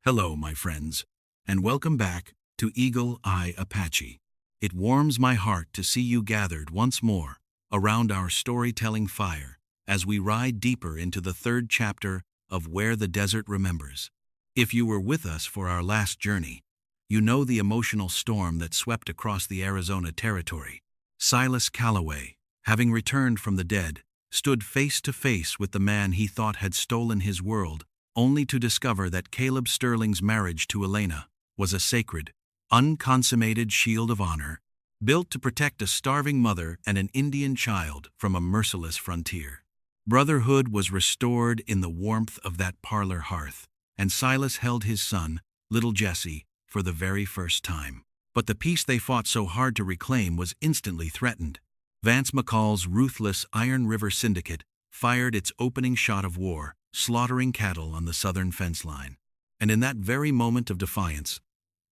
Hello, my friends, and welcome back to Eagle Eye Apache. It warms my heart to see you gathered once more around our storytelling fire as we ride deeper into the third chapter of Where the Desert Remembers. If you were with us for our last journey, you know the emotional storm that swept across the Arizona territory. Silas Calloway, having returned from the dead, stood face to face with the man he thought had stolen his world, only to discover that Caleb Sterling's marriage to Elena was a sacred, unconsummated shield of honor, built to protect a starving mother and an Indian child from a merciless frontier. Brotherhood was restored in the warmth of that parlor hearth, and Silas held his son, little Jesse, for the very first time. But the peace they fought so hard to reclaim was instantly threatened. Vance McCall's ruthless Iron River Syndicate fired its opening shot of war, slaughtering cattle on the southern fence line. And in that very moment of defiance,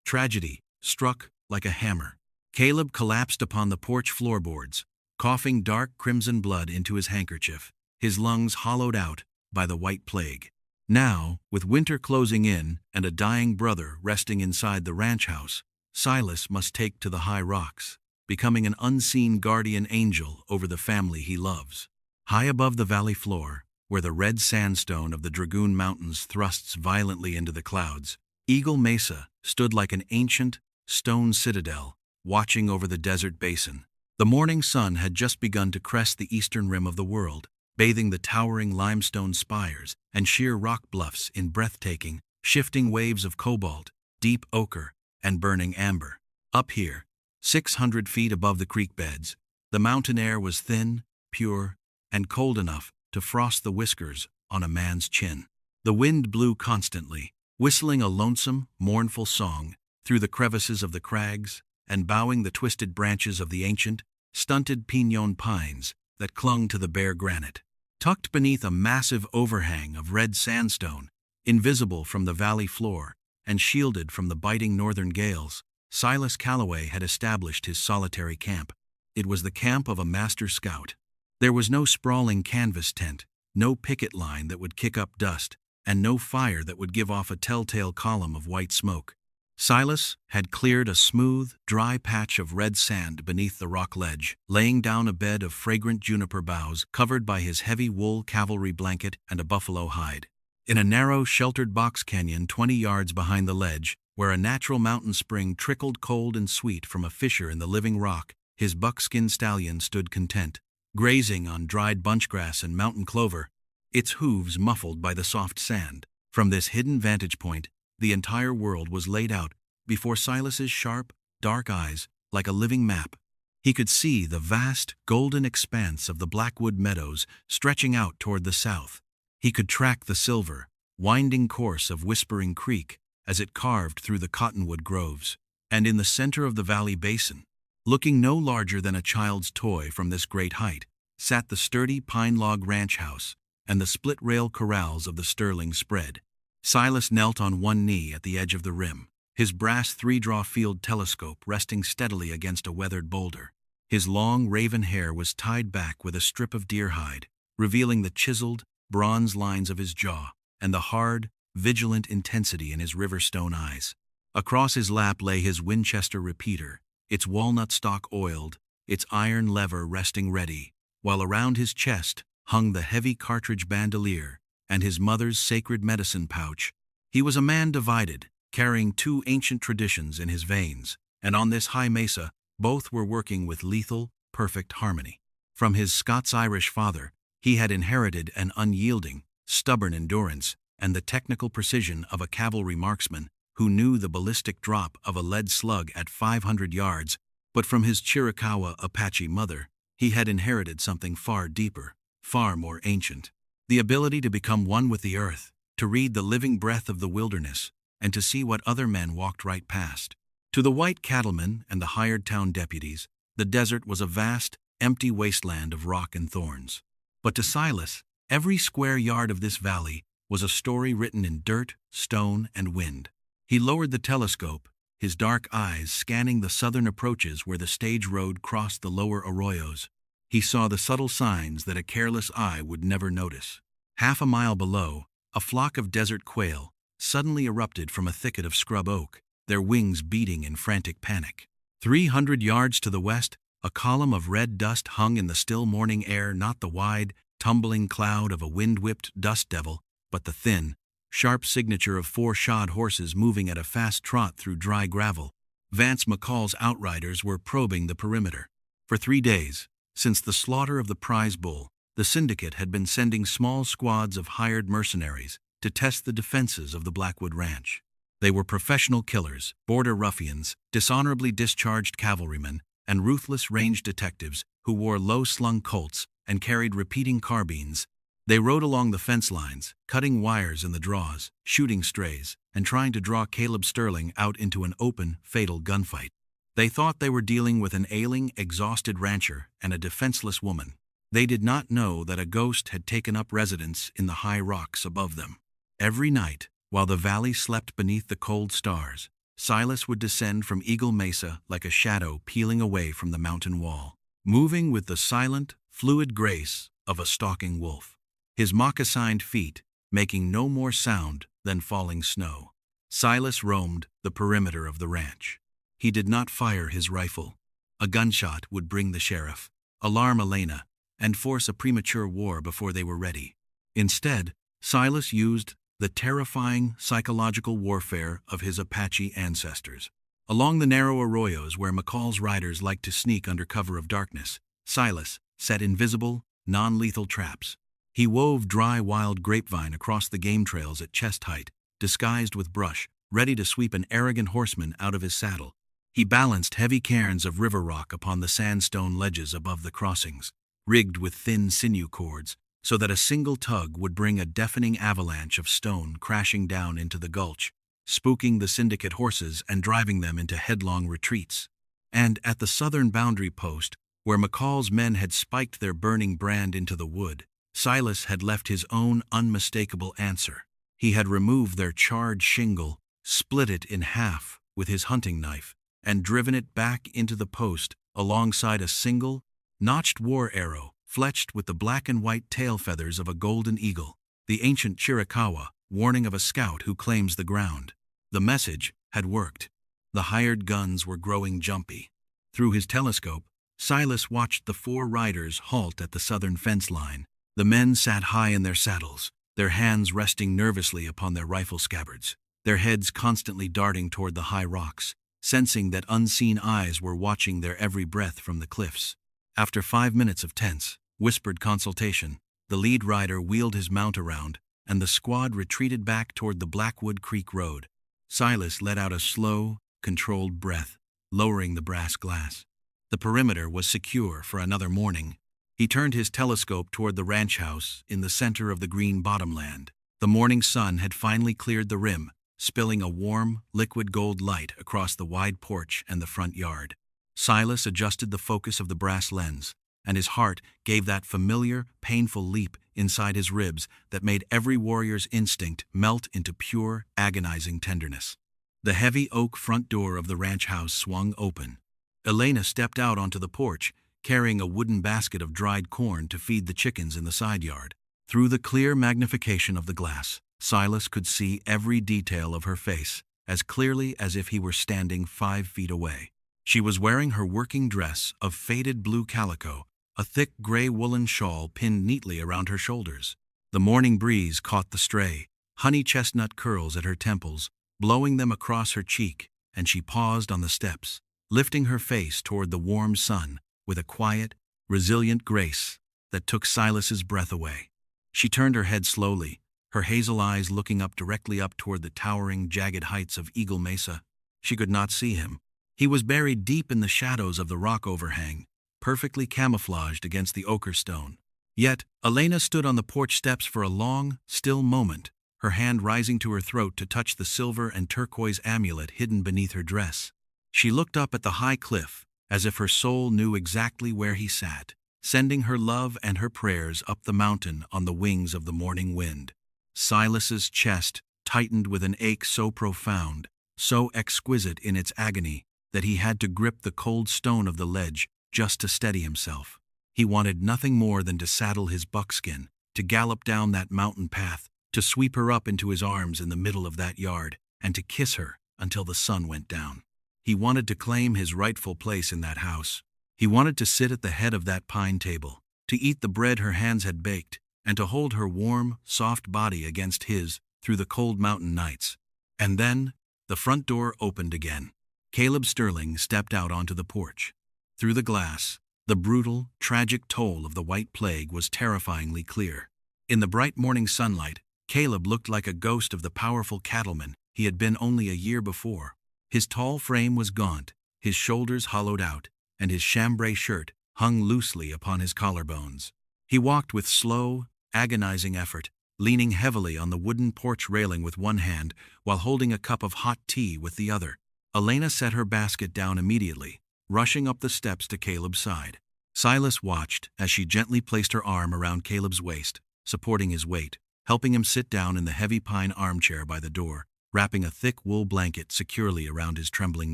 tragedy struck like a hammer. Caleb collapsed upon the porch floorboards, coughing dark crimson blood into his handkerchief, his lungs hollowed out by the white plague. Now, with winter closing in and a dying brother resting inside the ranch house, Silas must take to the high rocks, becoming an unseen guardian angel over the family he loves. High above the valley floor, where the red sandstone of the Dragoon Mountains thrusts violently into the clouds, Eagle Mesa stood like an ancient, stone citadel, watching over the desert basin. The morning sun had just begun to crest the eastern rim of the world, bathing the towering limestone spires and sheer rock bluffs in breathtaking, shifting waves of cobalt, deep ochre, and burning amber. Up here, 600 feet above the creek beds, the mountain air was thin, pure, and cold enough to frost the whiskers on a man's chin. The wind blew constantly, whistling a lonesome, mournful song through the crevices of the crags and bowing the twisted branches of the ancient, stunted piñon pines that clung to the bare granite. Tucked beneath a massive overhang of red sandstone, invisible from the valley floor and shielded from the biting northern gales, Silas Calloway had established his solitary camp. It was the camp of a master scout. There was no sprawling canvas tent, no picket line that would kick up dust, and no fire that would give off a telltale column of white smoke. Silas had cleared a smooth, dry patch of red sand beneath the rock ledge, laying down a bed of fragrant juniper boughs covered by his heavy wool cavalry blanket and a buffalo hide. In a narrow, sheltered box canyon 20 yards behind the ledge, where a natural mountain spring trickled cold and sweet from a fissure in the living rock, his buckskin stallion stood content, grazing on dried bunchgrass and mountain clover, its hooves muffled by the soft sand. From this hidden vantage point, the entire world was laid out before Silas's sharp, dark eyes like a living map. He could see the vast, golden expanse of the Blackwood Meadows stretching out toward the south. He could track the silver, winding course of Whispering Creek as it carved through the cottonwood groves. And in the center of the valley basin, looking no larger than a child's toy from this great height, sat the sturdy pine log ranch house and the split-rail corrals of the Sterling spread. Silas knelt on one knee at the edge of the rim, his brass 3-draw field telescope resting steadily against a weathered boulder. His long raven hair was tied back with a strip of deer hide, revealing the chiseled, bronze lines of his jaw and the hard, vigilant intensity in his riverstone eyes. Across his lap lay his Winchester repeater, its walnut stock oiled, its iron lever resting ready, while around his chest hung the heavy cartridge bandolier and his mother's sacred medicine pouch. He was a man divided, carrying 2 ancient traditions in his veins, and on this high mesa, both were working with lethal, perfect harmony. From his Scots-Irish father, he had inherited an unyielding, stubborn endurance and the technical precision of a cavalry marksman who knew the ballistic drop of a lead slug at 500 yards, but from his Chiricahua Apache mother, he had inherited something far deeper, far more ancient. The ability to become one with the earth, to read the living breath of the wilderness, and to see what other men walked right past. To the white cattlemen and the hired town deputies, the desert was a vast, empty wasteland of rock and thorns. But to Silas, every square yard of this valley was a story written in dirt, stone, and wind. He lowered the telescope, his dark eyes scanning the southern approaches where the stage road crossed the lower arroyos. He saw the subtle signs that a careless eye would never notice. Half a mile below, a flock of desert quail, suddenly erupted from a thicket of scrub oak, their wings beating in frantic panic. 300 yards to the west, a column of red dust hung in the still morning air, not the wide, tumbling cloud of a wind-whipped dust devil, but the thin, sharp signature of 4 shod horses moving at a fast trot through dry gravel. Vance McCall's outriders were probing the perimeter. For 3 days, since the slaughter of the prize bull, the syndicate had been sending small squads of hired mercenaries to test the defenses of the Blackwood Ranch. They were professional killers, border ruffians, dishonorably discharged cavalrymen, and ruthless range detectives who wore low-slung Colts and carried repeating carbines. They rode along the fence lines, cutting wires in the draws, shooting strays, and trying to draw Caleb Sterling out into an open, fatal gunfight. They thought they were dealing with an ailing, exhausted rancher and a defenseless woman. They did not know that a ghost had taken up residence in the high rocks above them. Every night, while the valley slept beneath the cold stars, Silas would descend from Eagle Mesa like a shadow peeling away from the mountain wall, moving with the silent, fluid grace of a stalking wolf, his moccasined feet making no more sound than falling snow. Silas roamed the perimeter of the ranch. He did not fire his rifle. A gunshot would bring the sheriff, alarm Elena, and force a premature war before they were ready. Instead, Silas used the terrifying psychological warfare of his Apache ancestors. Along the narrow arroyos where McCall's riders liked to sneak under cover of darkness, Silas set invisible, non-lethal traps. He wove dry wild grapevine across the game trails at chest height, disguised with brush, ready to sweep an arrogant horseman out of his saddle. He balanced heavy cairns of river rock upon the sandstone ledges above the crossings, rigged with thin sinew cords, so that a single tug would bring a deafening avalanche of stone crashing down into the gulch, spooking the syndicate horses and driving them into headlong retreats. And at the southern boundary post, where McCall's men had spiked their burning brand into the wood, Silas had left his own unmistakable answer. He had removed their charred shingle, split it in half with his hunting knife, and driven it back into the post alongside a single, notched war arrow, fletched with the black and white tail feathers of a golden eagle, the ancient Chiricahua, warning of a scout who claims the ground. The message had worked. The hired guns were growing jumpy. Through his telescope, Silas watched the 4 riders halt at the southern fence line. The men sat high in their saddles, their hands resting nervously upon their rifle scabbards, their heads constantly darting toward the high rocks, sensing that unseen eyes were watching their every breath from the cliffs. After 5 minutes of tense, whispered consultation, the lead rider wheeled his mount around, and the squad retreated back toward the Blackwood Creek Road. Silas let out a slow, controlled breath, lowering the brass glass. The perimeter was secure for another morning. He turned his telescope toward the ranch house in the center of the green bottomland. The morning sun had finally cleared the rim, spilling a warm, liquid gold light across the wide porch and the front yard. Silas adjusted the focus of the brass lens, and his heart gave that familiar, painful leap inside his ribs that made every warrior's instinct melt into pure, agonizing tenderness. The heavy oak front door of the ranch house swung open. Elena stepped out onto the porch, carrying a wooden basket of dried corn to feed the chickens in the side yard. Through the clear magnification of the glass, Silas could see every detail of her face, as clearly as if he were standing 5 feet away. She was wearing her working dress of faded blue calico, a thick gray woolen shawl pinned neatly around her shoulders. The morning breeze caught the stray, honey chestnut curls at her temples, blowing them across her cheek, and she paused on the steps, lifting her face toward the warm sun with a quiet, resilient grace that took Silas's breath away. She turned her head slowly, her hazel eyes looking directly up toward the towering, jagged heights of Eagle Mesa. She could not see him. He was buried deep in the shadows of the rock overhang, perfectly camouflaged against the ochre stone. Yet, Elena stood on the porch steps for a long, still moment, her hand rising to her throat to touch the silver and turquoise amulet hidden beneath her dress. She looked up at the high cliff, as if her soul knew exactly where he sat, sending her love and her prayers up the mountain on the wings of the morning wind. Silas's chest tightened with an ache so profound, so exquisite in its agony, that he had to grip the cold stone of the ledge just to steady himself. He wanted nothing more than to saddle his buckskin, to gallop down that mountain path, to sweep her up into his arms in the middle of that yard, and to kiss her until the sun went down. He wanted to claim his rightful place in that house. He wanted to sit at the head of that pine table, to eat the bread her hands had baked, and to hold her warm, soft body against his through the cold mountain nights. And then, the front door opened again. Caleb Sterling stepped out onto the porch. Through the glass, the brutal, tragic toll of the White Plague was terrifyingly clear. In the bright morning sunlight, Caleb looked like a ghost of the powerful cattleman he had been only a year before. His tall frame was gaunt, his shoulders hollowed out, and his chambray shirt hung loosely upon his collarbones. He walked with slow, agonizing effort, leaning heavily on the wooden porch railing with one hand while holding a cup of hot tea with the other. Elena set her basket down immediately, rushing up the steps to Caleb's side. Silas watched as she gently placed her arm around Caleb's waist, supporting his weight, helping him sit down in the heavy pine armchair by the door, wrapping a thick wool blanket securely around his trembling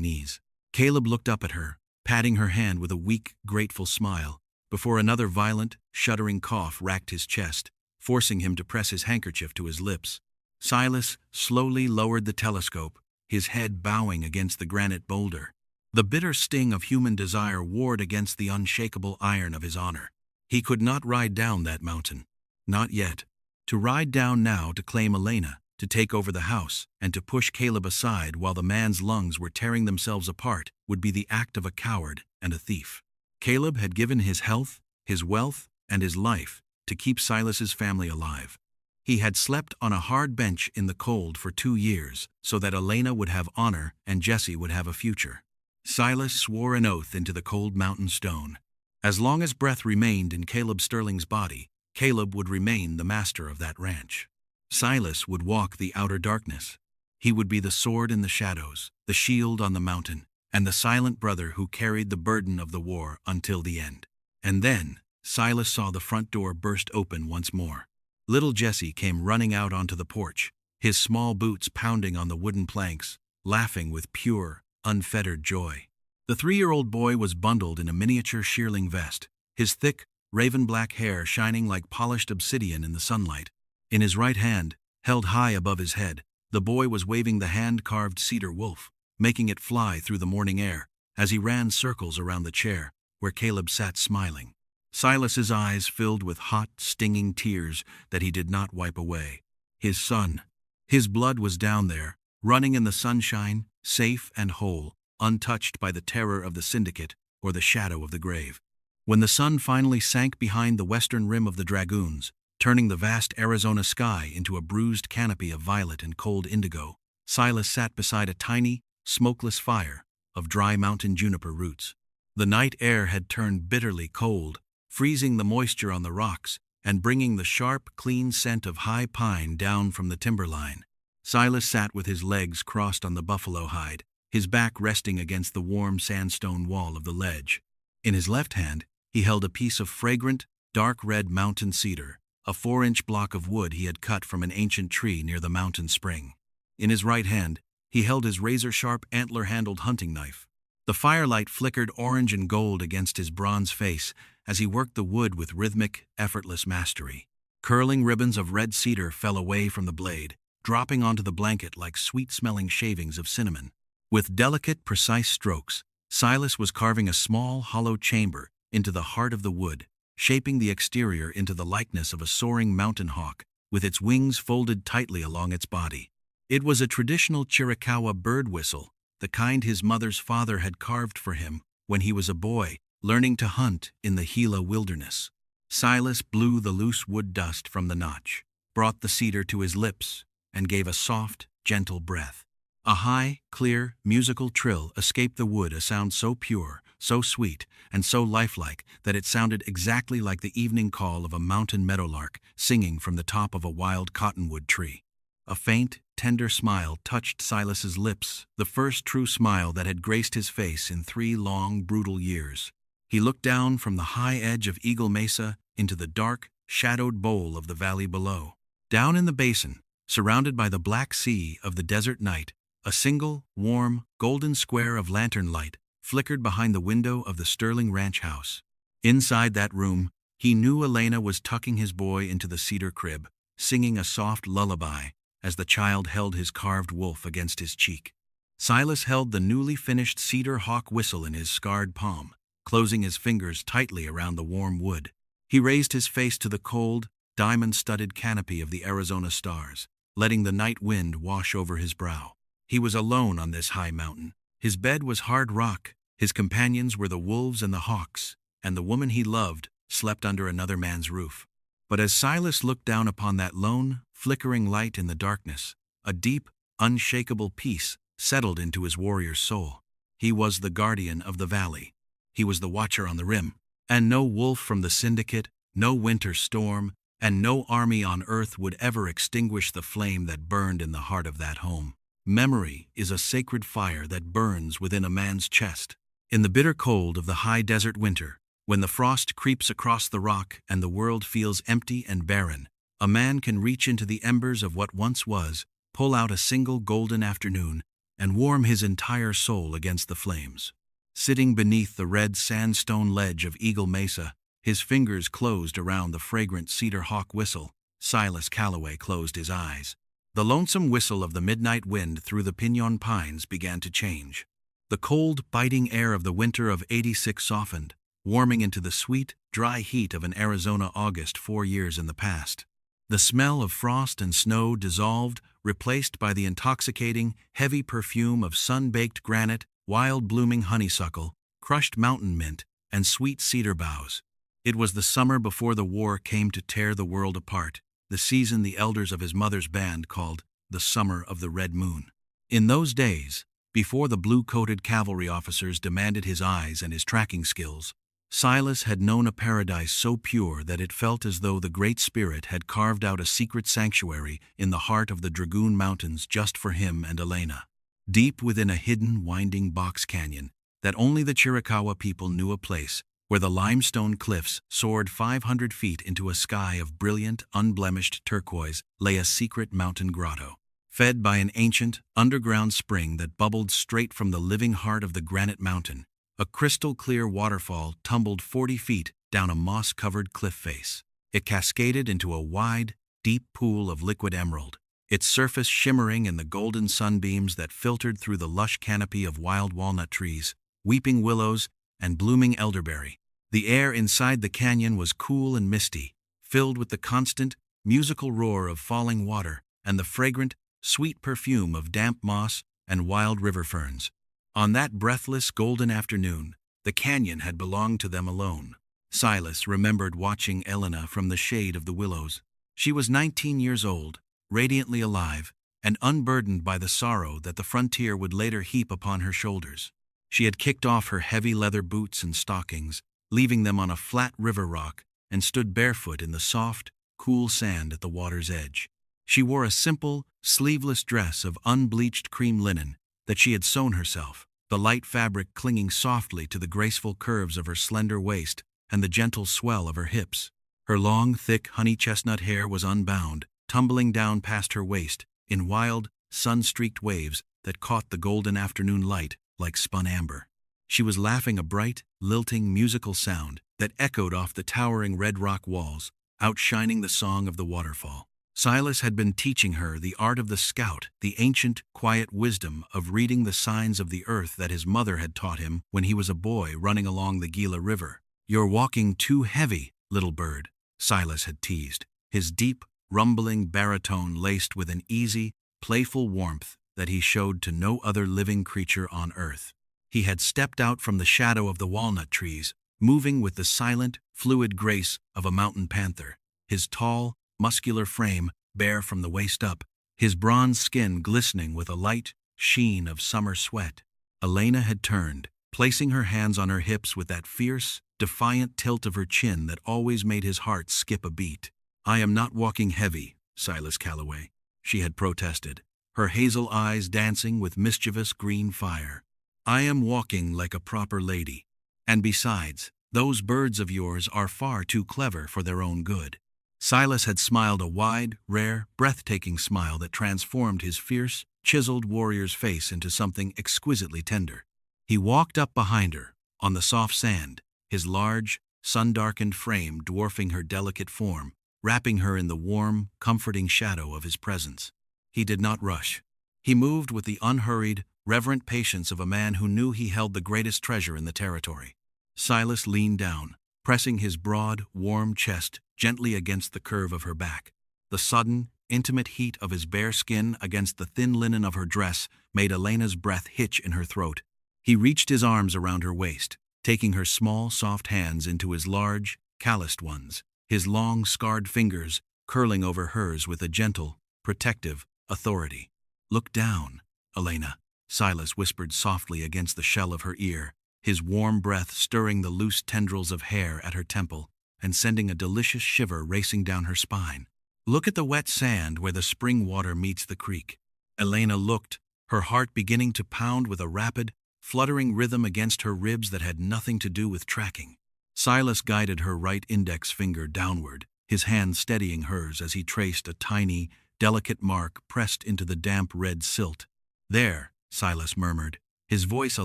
knees. Caleb looked up at her, patting her hand with a weak, grateful smile, before another violent, shuddering cough racked his chest, forcing him to press his handkerchief to his lips. Silas slowly lowered the telescope, his head bowing against the granite boulder. The bitter sting of human desire warred against the unshakable iron of his honor. He could not ride down that mountain. Not yet. To ride down now to claim Elena, to take over the house, and to push Caleb aside while the man's lungs were tearing themselves apart would be the act of a coward and a thief. Caleb had given his health, his wealth, and his life to keep Silas's family alive. He had slept on a hard bench in the cold for 2 years so that Elena would have honor and Jesse would have a future. Silas swore an oath into the cold mountain stone. As long as breath remained in Caleb Sterling's body, Caleb would remain the master of that ranch. Silas would walk the outer darkness. He would be the sword in the shadows, the shield on the mountain, and the silent brother who carried the burden of the war until the end. And then, Silas saw the front door burst open once more. Little Jesse came running out onto the porch, his small boots pounding on the wooden planks, laughing with pure, unfettered joy. The 3-year-old boy was bundled in a miniature shearling vest, his thick, raven-black hair shining like polished obsidian in the sunlight. In his right hand, held high above his head, the boy was waving the hand-carved cedar wolf, making it fly through the morning air as he ran circles around the chair where Caleb sat smiling. Silas's eyes filled with hot, stinging tears that he did not wipe away. His son. His blood was down there, running in the sunshine, safe and whole, untouched by the terror of the syndicate or the shadow of the grave. When the sun finally sank behind the western rim of the Dragoons, turning the vast Arizona sky into a bruised canopy of violet and cold indigo, Silas sat beside a tiny, smokeless fire of dry mountain juniper roots. The night air had turned bitterly cold, freezing the moisture on the rocks and bringing the sharp, clean scent of high pine down from the timberline. Silas sat with his legs crossed on the buffalo hide, his back resting against the warm sandstone wall of the ledge. In his left hand, he held a piece of fragrant, dark red mountain cedar, a 4-inch block of wood he had cut from an ancient tree near the mountain spring. In his right hand, he held his razor-sharp, antler-handled hunting knife. The firelight flickered orange and gold against his bronze face as he worked the wood with rhythmic, effortless mastery. Curling ribbons of red cedar fell away from the blade, dropping onto the blanket like sweet-smelling shavings of cinnamon. With delicate, precise strokes, Silas was carving a small, hollow chamber into the heart of the wood, shaping the exterior into the likeness of a soaring mountain hawk, with its wings folded tightly along its body. It was a traditional Chiricahua bird whistle, the kind his mother's father had carved for him when he was a boy, learning to hunt in the Gila wilderness. Silas blew the loose wood dust from the notch, brought the cedar to his lips, and gave a soft, gentle breath. A high, clear, musical trill escaped the wood, a sound so pure, so sweet, and so lifelike that it sounded exactly like the evening call of a mountain meadowlark singing from the top of a wild cottonwood tree. A faint, tender smile touched Silas's lips, the first true smile that had graced his face in 3 long, brutal years. He looked down from the high edge of Eagle Mesa into the dark, shadowed bowl of the valley below. Down in the basin, surrounded by the black sea of the desert night, a single, warm, golden square of lantern light flickered behind the window of the Sterling Ranch house. Inside that room, he knew Elena was tucking his boy into the cedar crib, singing a soft lullaby as the child held his carved wolf against his cheek. Silas held the newly finished cedar hawk whistle in his scarred palm, closing his fingers tightly around the warm wood. He raised his face to the cold, diamond-studded canopy of the Arizona stars, letting the night wind wash over his brow. He was alone on this high mountain. His bed was hard rock, his companions were the wolves and the hawks, and the woman he loved slept under another man's roof. But as Silas looked down upon that lone, flickering light in the darkness, a deep, unshakable peace settled into his warrior's soul. He was the guardian of the valley. He was the watcher on the rim. And no wolf from the syndicate, no winter storm, and no army on earth would ever extinguish the flame that burned in the heart of that home. Memory is a sacred fire that burns within a man's chest. In the bitter cold of the high desert winter, when the frost creeps across the rock and the world feels empty and barren, a man can reach into the embers of what once was, pull out a single golden afternoon, and warm his entire soul against the flames. Sitting beneath the red sandstone ledge of Eagle Mesa, his fingers closed around the fragrant cedar hawk whistle, Silas Calloway closed his eyes. The lonesome whistle of the midnight wind through the pinon pines began to change. The cold, biting air of the winter of '86 softened, warming into the sweet, dry heat of an Arizona August 4 years in the past. The smell of frost and snow dissolved, replaced by the intoxicating, heavy perfume of sun-baked granite, wild-blooming honeysuckle, crushed mountain mint, and sweet cedar boughs. It was the summer before the war came to tear the world apart, the season the elders of his mother's band called the Summer of the Red Moon. In those days, before the blue-coated cavalry officers demanded his eyes and his tracking skills, Silas had known a paradise so pure that it felt as though the Great Spirit had carved out a secret sanctuary in the heart of the Dragoon Mountains just for him and Elena. Deep within a hidden, winding box canyon that only the Chiricahua people knew, a place where the limestone cliffs soared 500 feet into a sky of brilliant, unblemished turquoise, lay a secret mountain grotto. Fed by an ancient, underground spring that bubbled straight from the living heart of the granite mountain, a crystal-clear waterfall tumbled 40 feet down a moss-covered cliff face. It cascaded into a wide, deep pool of liquid emerald, its surface shimmering in the golden sunbeams that filtered through the lush canopy of wild walnut trees, weeping willows, and blooming elderberry. The air inside the canyon was cool and misty, filled with the constant, musical roar of falling water and the fragrant, sweet perfume of damp moss and wild river ferns. On that breathless, golden afternoon, the canyon had belonged to them alone. Silas remembered watching Elena from the shade of the willows. She was 19 years old, radiantly alive, and unburdened by the sorrow that the frontier would later heap upon her shoulders. She had kicked off her heavy leather boots and stockings, leaving them on a flat river rock, and stood barefoot in the soft, cool sand at the water's edge. She wore a simple, sleeveless dress of unbleached cream linen that she had sewn herself, the light fabric clinging softly to the graceful curves of her slender waist and the gentle swell of her hips. Her long, thick honey chestnut hair was unbound, tumbling down past her waist in wild, sun-streaked waves that caught the golden afternoon light like spun amber. She was laughing a bright, lilting musical sound that echoed off the towering red rock walls, outshining the song of the waterfall. Silas had been teaching her the art of the scout, the ancient, quiet wisdom of reading the signs of the earth that his mother had taught him when he was a boy running along the Gila River. "You're walking too heavy, little bird," Silas had teased, his deep, rumbling baritone laced with an easy, playful warmth that he showed to no other living creature on earth. He had stepped out from the shadow of the walnut trees, moving with the silent, fluid grace of a mountain panther, his tall, muscular frame bare from the waist up, his bronze skin glistening with a light sheen of summer sweat. Elena had turned, placing her hands on her hips with that fierce, defiant tilt of her chin that always made his heart skip a beat. "I am not walking heavy, Silas Calloway," she had protested, her hazel eyes dancing with mischievous green fire. "I am walking like a proper lady. And besides, those birds of yours are far too clever for their own good." Silas had smiled a wide, rare, breathtaking smile that transformed his fierce, chiseled warrior's face into something exquisitely tender. He walked up behind her, on the soft sand, his large, sun-darkened frame dwarfing her delicate form, wrapping her in the warm, comforting shadow of his presence. He did not rush. He moved with the unhurried, reverent patience of a man who knew he held the greatest treasure in the territory. Silas leaned down, pressing his broad, warm chest gently against the curve of her back. The sudden, intimate heat of his bare skin against the thin linen of her dress made Elena's breath hitch in her throat. He reached his arms around her waist, taking her small, soft hands into his large, calloused ones, his long, scarred fingers curling over hers with a gentle, protective authority. "Look down, Elena," Silas whispered softly against the shell of her ear, his warm breath stirring the loose tendrils of hair at her temple and sending a delicious shiver racing down her spine. "Look at the wet sand where the spring water meets the creek." Elena looked, her heart beginning to pound with a rapid, fluttering rhythm against her ribs that had nothing to do with tracking. Silas guided her right index finger downward, his hand steadying hers as he traced a tiny, delicate mark pressed into the damp red silt. "There," Silas murmured, his voice a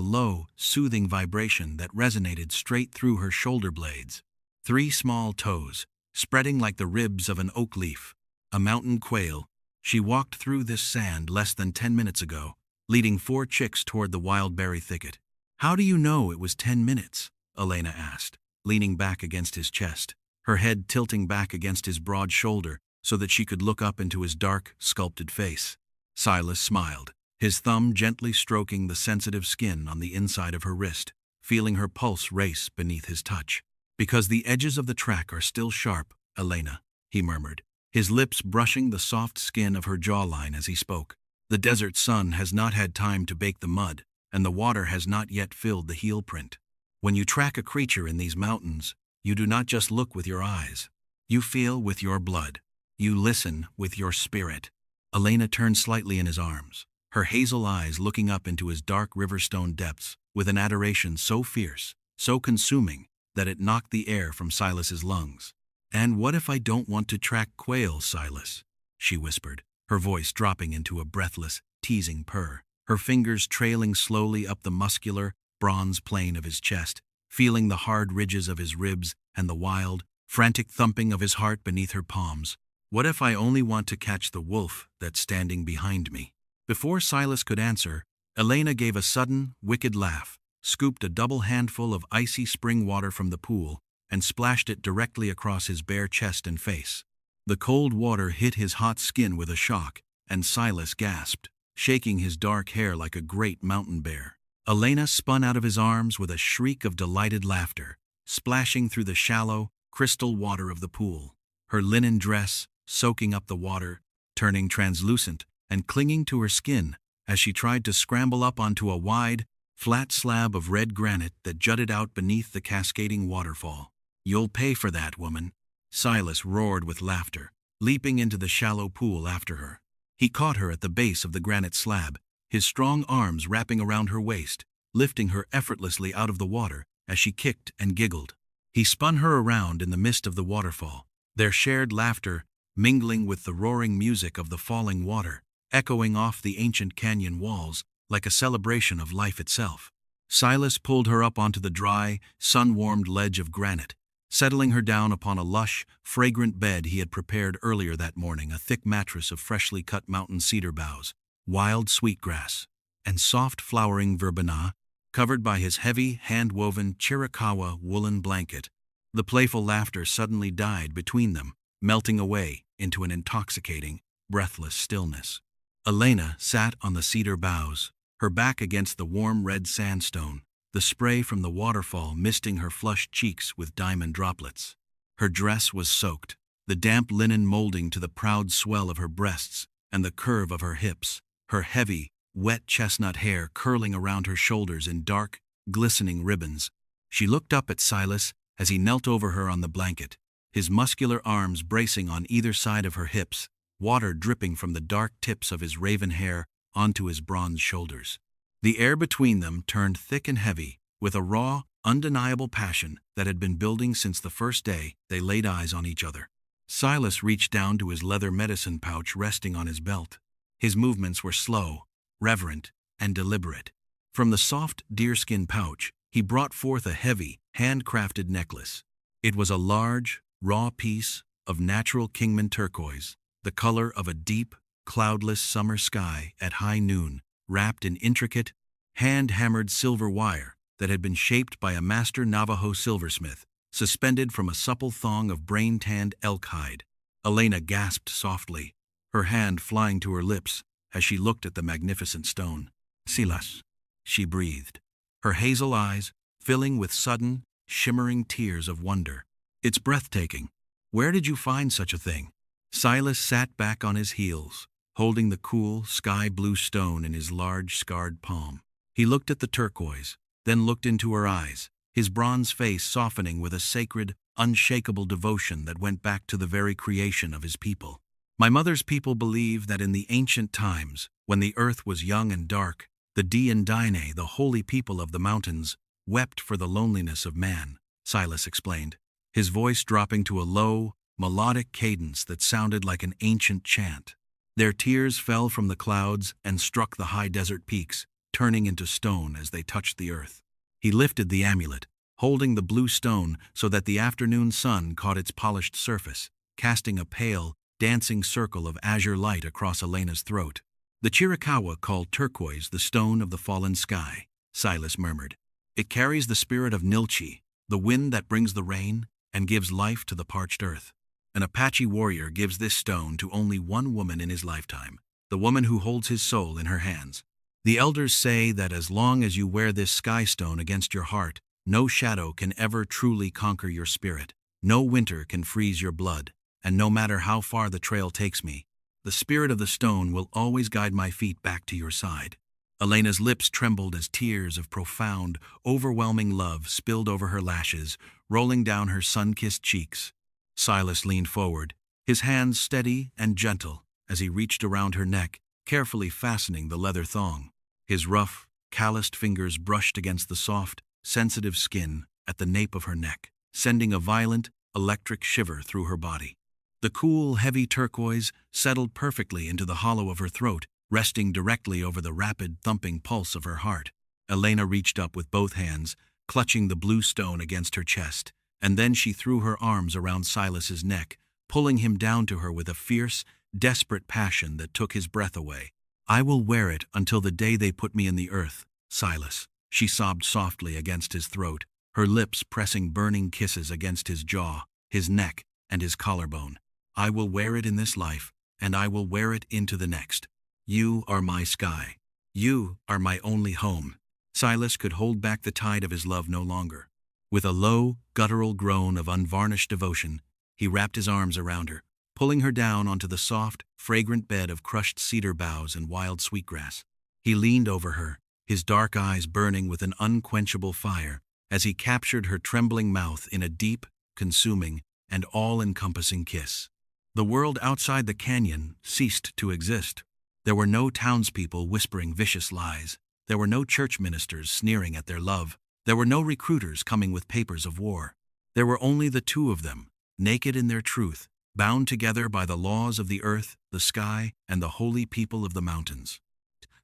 low, soothing vibration that resonated straight through her shoulder blades. 3 small toes, spreading like the ribs of an oak leaf. A mountain quail. She walked through this sand less than 10 minutes ago, leading 4 chicks toward the wild berry thicket. "How do you know it was 10 minutes?" Elena asked, leaning back against his chest, her head tilting back against his broad shoulder so that she could look up into his dark, sculpted face. Silas smiled, his thumb gently stroking the sensitive skin on the inside of her wrist, feeling her pulse race beneath his touch. "Because the edges of the track are still sharp, Elena," he murmured, his lips brushing the soft skin of her jawline as he spoke. "The desert sun has not had time to bake the mud, and the water has not yet filled the heel print. When you track a creature in these mountains, you do not just look with your eyes. You feel with your blood. You listen with your spirit." Elena turned slightly in his arms, her hazel eyes looking up into his dark riverstone depths with an adoration so fierce, so consuming, that it knocked the air from Silas's lungs. "And what if I don't want to track quail, Silas?" she whispered, her voice dropping into a breathless, teasing purr, her fingers trailing slowly up the muscular, bronze plane of his chest, feeling the hard ridges of his ribs and the wild, frantic thumping of his heart beneath her palms. "What if I only want to catch the wolf that's standing behind me?" Before Silas could answer, Elena gave a sudden, wicked laugh, scooped a double handful of icy spring water from the pool, and splashed it directly across his bare chest and face. The cold water hit his hot skin with a shock, and Silas gasped, shaking his dark hair like a great mountain bear. Elena spun out of his arms with a shriek of delighted laughter, splashing through the shallow, crystal water of the pool, her linen dress soaking up the water, turning translucent and clinging to her skin as she tried to scramble up onto a wide, flat slab of red granite that jutted out beneath the cascading waterfall. "You'll pay for that, woman," Silas roared with laughter, leaping into the shallow pool after her. He caught her at the base of the granite slab, his strong arms wrapping around her waist, lifting her effortlessly out of the water as she kicked and giggled. He spun her around in the mist of the waterfall, their shared laughter mingling with the roaring music of the falling water, echoing off the ancient canyon walls like a celebration of life itself. Silas pulled her up onto the dry, sun-warmed ledge of granite, settling her down upon a lush, fragrant bed he had prepared earlier that morning, a thick mattress of freshly cut mountain cedar boughs, wild sweetgrass, and soft flowering verbena, covered by his heavy, hand-woven Chiricahua woolen blanket. The playful laughter suddenly died between them, melting away into an intoxicating, breathless stillness. Elena sat on the cedar boughs, her back against the warm red sandstone, the spray from the waterfall misting her flushed cheeks with diamond droplets. Her dress was soaked, the damp linen molding to the proud swell of her breasts and the curve of her hips, her heavy, wet chestnut hair curling around her shoulders in dark, glistening ribbons. She looked up at Silas as he knelt over her on the blanket, his muscular arms bracing on either side of her hips, water dripping from the dark tips of his raven hair onto his bronze shoulders. The air between them turned thick and heavy, with a raw, undeniable passion that had been building since the first day they laid eyes on each other. Silas reached down to his leather medicine pouch resting on his belt. His movements were slow, reverent, and deliberate. From the soft deerskin pouch, he brought forth a heavy, handcrafted necklace. It was a large, raw piece of natural Kingman turquoise, the color of a deep, cloudless summer sky at high noon, wrapped in intricate, hand-hammered silver wire that had been shaped by a master Navajo silversmith, suspended from a supple thong of brain-tanned elk hide. Elena gasped softly, her hand flying to her lips as she looked at the magnificent stone. "Silas," she breathed, her hazel eyes filling with sudden, shimmering tears of wonder. "It's breathtaking. Where did you find such a thing?" Silas sat back on his heels, holding the cool, sky-blue stone in his large, scarred palm. He looked at the turquoise, then looked into her eyes, his bronze face softening with a sacred, unshakable devotion that went back to the very creation of his people. "My mother's people believe that in the ancient times, when the earth was young and dark, the Dine, the holy people of the mountains, wept for the loneliness of man," Silas explained, his voice dropping to a low, melodic cadence that sounded like an ancient chant. Their tears fell from the clouds and struck the high desert peaks, turning into stone as they touched the earth. He lifted the amulet, holding the blue stone so that the afternoon sun caught its polished surface, casting a pale, dancing circle of azure light across Elena's throat. "The Chiricahua called turquoise the stone of the fallen sky," Silas murmured. "It carries the spirit of Nilchi, the wind that brings the rain and gives life to the parched earth. An Apache warrior gives this stone to only one woman in his lifetime, the woman who holds his soul in her hands. The elders say that as long as you wear this sky stone against your heart, no shadow can ever truly conquer your spirit, no winter can freeze your blood, and no matter how far the trail takes me, the spirit of the stone will always guide my feet back to your side." Elena's lips trembled as tears of profound, overwhelming love spilled over her lashes, rolling down her sun-kissed cheeks. Silas leaned forward, his hands steady and gentle as he reached around her neck, carefully fastening the leather thong. His rough, calloused fingers brushed against the soft, sensitive skin at the nape of her neck, sending a violent, electric shiver through her body. The cool, heavy turquoise settled perfectly into the hollow of her throat, resting directly over the rapid, thumping pulse of her heart. Elena reached up with both hands, clutching the blue stone against her chest, and then she threw her arms around Silas's neck, pulling him down to her with a fierce, desperate passion that took his breath away. "I will wear it until the day they put me in the earth, Silas," she sobbed softly against his throat, her lips pressing burning kisses against his jaw, his neck, and his collarbone. "I will wear it in this life, and I will wear it into the next. You are my sky. You are my only home." Silas could hold back the tide of his love no longer. With a low, guttural groan of unvarnished devotion, he wrapped his arms around her, pulling her down onto the soft, fragrant bed of crushed cedar boughs and wild sweetgrass. He leaned over her, his dark eyes burning with an unquenchable fire, as he captured her trembling mouth in a deep, consuming, and all-encompassing kiss. The world outside the canyon ceased to exist. There were no townspeople whispering vicious lies. There were no church ministers sneering at their love. There were no recruiters coming with papers of war. There were only the two of them, naked in their truth, bound together by the laws of the earth, the sky, and the holy people of the mountains.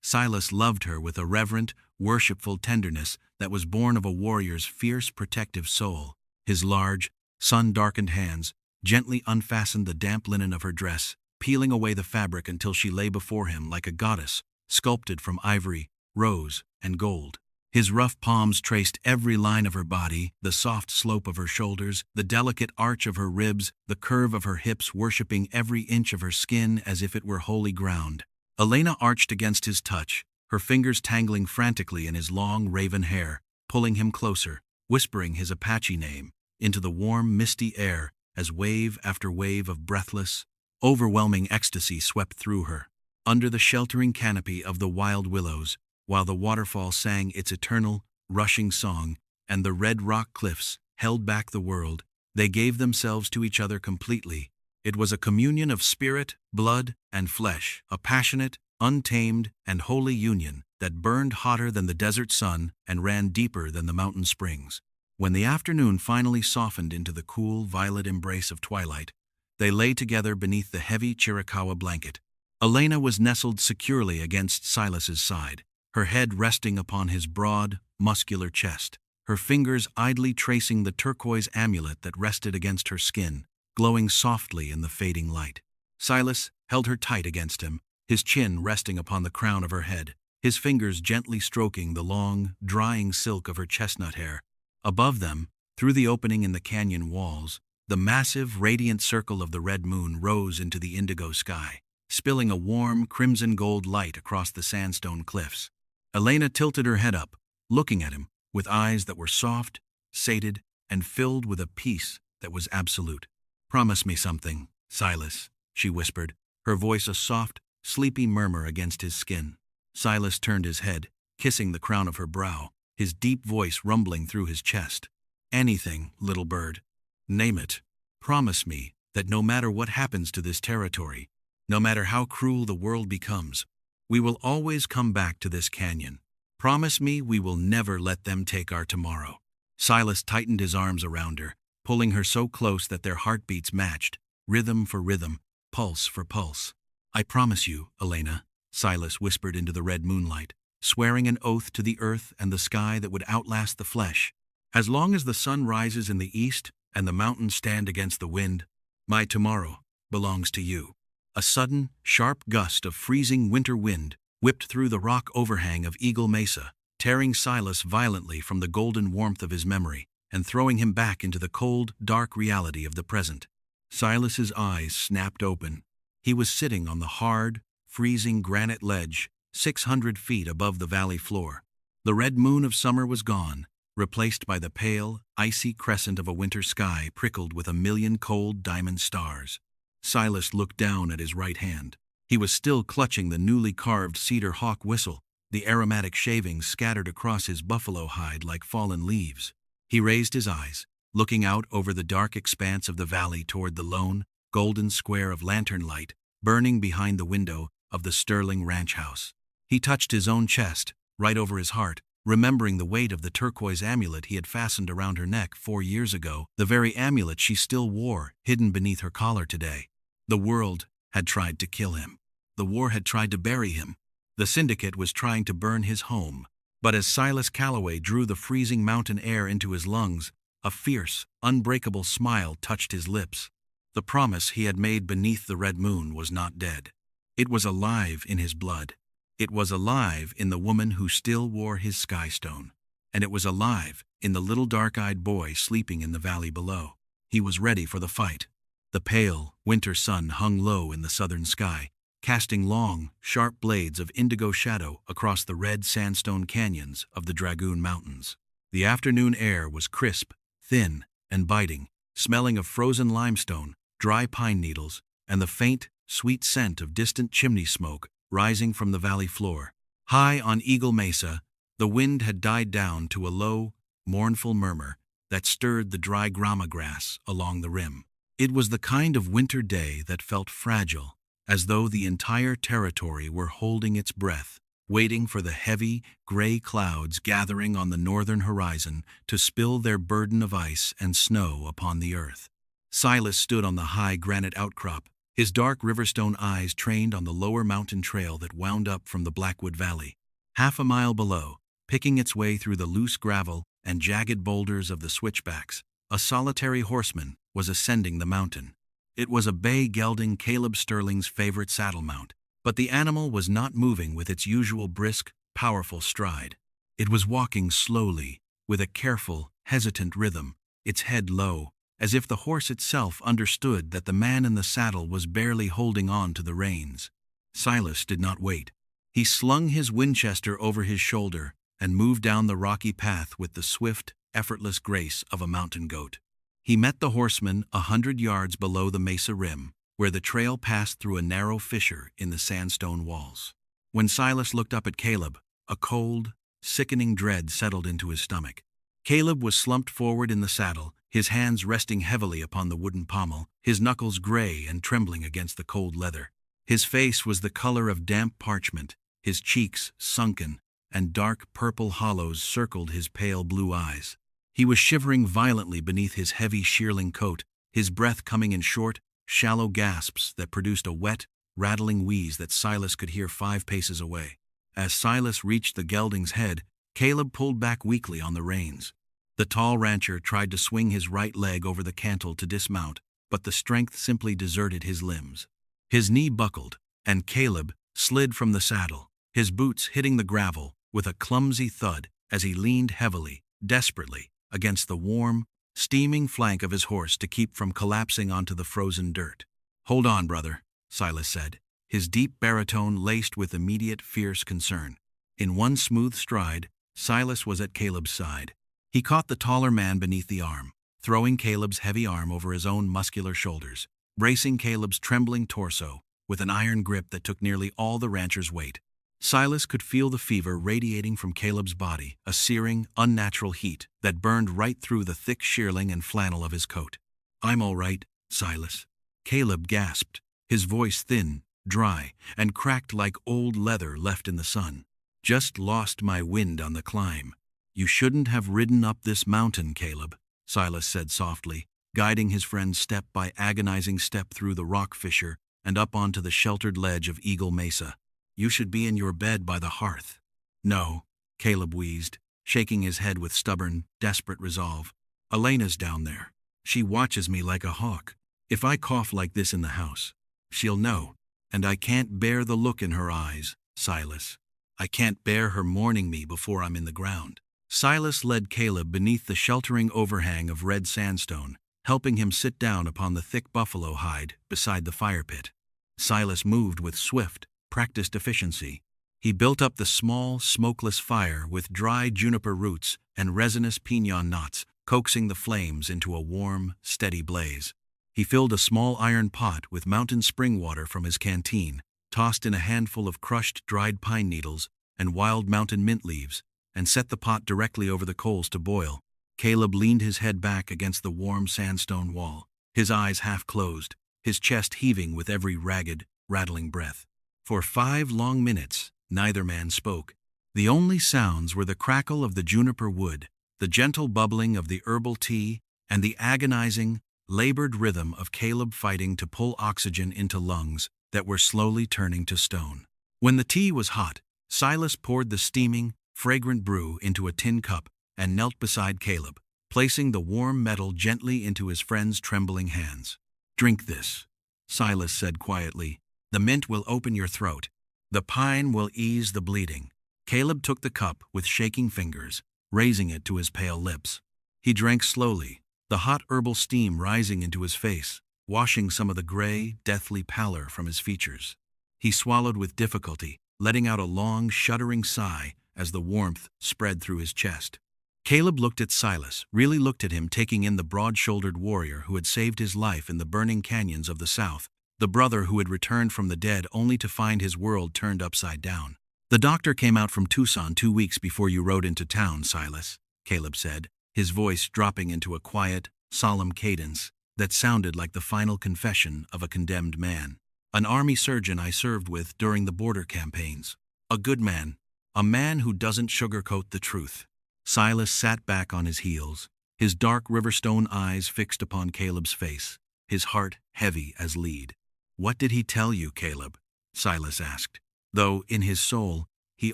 Silas loved her with a reverent, worshipful tenderness that was born of a warrior's fierce, protective soul. His large, sun-darkened hands gently unfastened the damp linen of her dress, peeling away the fabric until she lay before him like a goddess, sculpted from ivory, rose, and gold. His rough palms traced every line of her body, the soft slope of her shoulders, the delicate arch of her ribs, the curve of her hips, worshipping every inch of her skin as if it were holy ground. Elena arched against his touch, her fingers tangling frantically in his long raven hair, pulling him closer, whispering his Apache name into the warm, misty air as wave after wave of breathless, overwhelming ecstasy swept through her. Under the sheltering canopy of the wild willows, while the waterfall sang its eternal, rushing song, and the red rock cliffs held back the world, they gave themselves to each other completely. It was a communion of spirit, blood, and flesh, a passionate, untamed, and holy union that burned hotter than the desert sun and ran deeper than the mountain springs. When the afternoon finally softened into the cool, violet embrace of twilight, they lay together beneath the heavy Chiricahua blanket. Elena was nestled securely against Silas's side, her head resting upon his broad, muscular chest, her fingers idly tracing the turquoise amulet that rested against her skin. glowing softly in the fading light. Silas held her tight against him, his chin resting upon the crown of her head, his fingers gently stroking the long, drying silk of her chestnut hair. Above them, through the opening in the canyon walls, the massive, radiant circle of the red moon rose into the indigo sky, spilling a warm, crimson-gold light across the sandstone cliffs. Elena tilted her head up, looking at him with eyes that were soft, sated, and filled with a peace that was absolute. "Promise me something, Silas," she whispered, her voice a soft, sleepy murmur against his skin. Silas turned his head, kissing the crown of her brow, his deep voice rumbling through his chest. "Anything, little bird. Name it. Promise me that no matter what happens to this territory, no matter how cruel the world becomes, we will always come back to this canyon. Promise me we will never let them take our tomorrow." Silas tightened his arms around her, pulling her so close that their heartbeats matched, rhythm for rhythm, pulse for pulse. "I promise you, Elena," Silas whispered into the red moonlight, swearing an oath to the earth and the sky that would outlast the flesh. "As long as the sun rises in the east and the mountains stand against the wind, my tomorrow belongs to you." A sudden, sharp gust of freezing winter wind whipped through the rock overhang of Eagle Mesa, tearing Silas violently from the golden warmth of his memory and throwing him back into the cold, dark reality of the present. Silas's eyes snapped open. He was sitting on the hard, freezing granite ledge 600 feet above the valley floor. The red moon of summer was gone, replaced by the pale, icy crescent of a winter sky prickled with a million cold diamond stars. Silas looked down at his right hand. He was still clutching the newly carved cedar hawk whistle, the aromatic shavings scattered across his buffalo hide like fallen leaves. He raised his eyes, looking out over the dark expanse of the valley toward the lone, golden square of lantern light burning behind the window of the Sterling ranch house. He touched his own chest, right over his heart, remembering the weight of the turquoise amulet he had fastened around her neck 4 years ago, the very amulet she still wore, hidden beneath her collar today. The world had tried to kill him. The war had tried to bury him. The syndicate was trying to burn his home. But as Silas Calloway drew the freezing mountain air into his lungs, a fierce, unbreakable smile touched his lips. The promise he had made beneath the red moon was not dead. It was alive in his blood. It was alive in the woman who still wore his skystone. And it was alive in the little dark-eyed boy sleeping in the valley below. He was ready for the fight. The pale, winter sun hung low in the southern sky, casting long, sharp blades of indigo shadow across the red sandstone canyons of the Dragoon Mountains. The afternoon air was crisp, thin, and biting, smelling of frozen limestone, dry pine needles, and the faint, sweet scent of distant chimney smoke rising from the valley floor. High on Eagle Mesa, the wind had died down to a low, mournful murmur that stirred the dry grama grass along the rim. It was the kind of winter day that felt fragile, as though the entire territory were holding its breath, waiting for the heavy, gray clouds gathering on the northern horizon to spill their burden of ice and snow upon the earth. Silas stood on the high granite outcrop, his dark riverstone eyes trained on the lower mountain trail that wound up from the Blackwood Valley. Half a mile below, picking its way through the loose gravel and jagged boulders of the switchbacks, a solitary horseman was ascending the mountain. It was a bay gelding Caleb Sterling's favorite saddle mount, but the animal was not moving with its usual brisk, powerful stride. It was walking slowly, with a careful, hesitant rhythm, its head low, as if the horse itself understood that the man in the saddle was barely holding on to the reins. Silas did not wait. He slung his Winchester over his shoulder and moved down the rocky path with the swift, effortless grace of a mountain goat. He met the horseman 100 yards below the mesa rim, where the trail passed through a narrow fissure in the sandstone walls. When Silas looked up at Caleb, a cold, sickening dread settled into his stomach. Caleb was slumped forward in the saddle, his hands resting heavily upon the wooden pommel, his knuckles gray and trembling against the cold leather. His face was the color of damp parchment, his cheeks sunken, and dark purple hollows circled his pale blue eyes. He was shivering violently beneath his heavy shearling coat, his breath coming in short, shallow gasps that produced a wet, rattling wheeze that Silas could hear 5 paces away. As Silas reached the gelding's head, Caleb pulled back weakly on the reins. The tall rancher tried to swing his right leg over the cantle to dismount, but the strength simply deserted his limbs. His knee buckled, and Caleb slid from the saddle, his boots hitting the gravel with a clumsy thud as he leaned heavily, desperately, against the warm, steaming flank of his horse to keep from collapsing onto the frozen dirt. "Hold on, brother," Silas said, his deep baritone laced with immediate, fierce concern. In one smooth stride, Silas was at Caleb's side. He caught the taller man beneath the arm, throwing Caleb's heavy arm over his own muscular shoulders, bracing Caleb's trembling torso with an iron grip that took nearly all the rancher's weight. Silas could feel the fever radiating from Caleb's body, a searing, unnatural heat that burned right through the thick shearling and flannel of his coat. "I'm all right, Silas," Caleb gasped, his voice thin, dry, and cracked like old leather left in the sun. "Just lost my wind on the climb." "You shouldn't have ridden up this mountain, Caleb," Silas said softly, guiding his friend step by agonizing step through the rock fissure and up onto the sheltered ledge of Eagle Mesa. "You should be in your bed by the hearth." "No," Caleb wheezed, shaking his head with stubborn, desperate resolve. "Elena's down there. She watches me like a hawk. If I cough like this in the house, she'll know, and I can't bear the look in her eyes, Silas. I can't bear her mourning me before I'm in the ground." Silas led Caleb beneath the sheltering overhang of red sandstone, helping him sit down upon the thick buffalo hide beside the fire pit. Silas moved with swift, practiced efficiency. He built up the small, smokeless fire with dry juniper roots and resinous piñon knots, coaxing the flames into a warm, steady blaze. He filled a small iron pot with mountain spring water from his canteen, tossed in a handful of crushed dried pine needles and wild mountain mint leaves, and set the pot directly over the coals to boil. Caleb leaned his head back against the warm sandstone wall, his eyes half closed, his chest heaving with every ragged, rattling breath. For 5 long minutes, neither man spoke. The only sounds were the crackle of the juniper wood, the gentle bubbling of the herbal tea, and the agonizing, labored rhythm of Caleb fighting to pull oxygen into lungs that were slowly turning to stone. When the tea was hot, Silas poured the steaming, fragrant brew into a tin cup and knelt beside Caleb, placing the warm metal gently into his friend's trembling hands. "Drink this," Silas said quietly. "The mint will open your throat. The pine will ease the bleeding." Caleb took the cup with shaking fingers, raising it to his pale lips. He drank slowly, the hot herbal steam rising into his face, washing some of the gray, deathly pallor from his features. He swallowed with difficulty, letting out a long, shuddering sigh as the warmth spread through his chest. Caleb looked at Silas, really looked at him, taking in the broad-shouldered warrior who had saved his life in the burning canyons of the South, the brother who had returned from the dead only to find his world turned upside down. "The doctor came out from Tucson 2 weeks before you rode into town, Silas," Caleb said, his voice dropping into a quiet, solemn cadence that sounded like the final confession of a condemned man. "An army surgeon I served with during the border campaigns. A good man. A man who doesn't sugarcoat the truth." Silas sat back on his heels, his dark riverstone eyes fixed upon Caleb's face, his heart heavy as lead. "What did he tell you, Caleb?" Silas asked, though in his soul he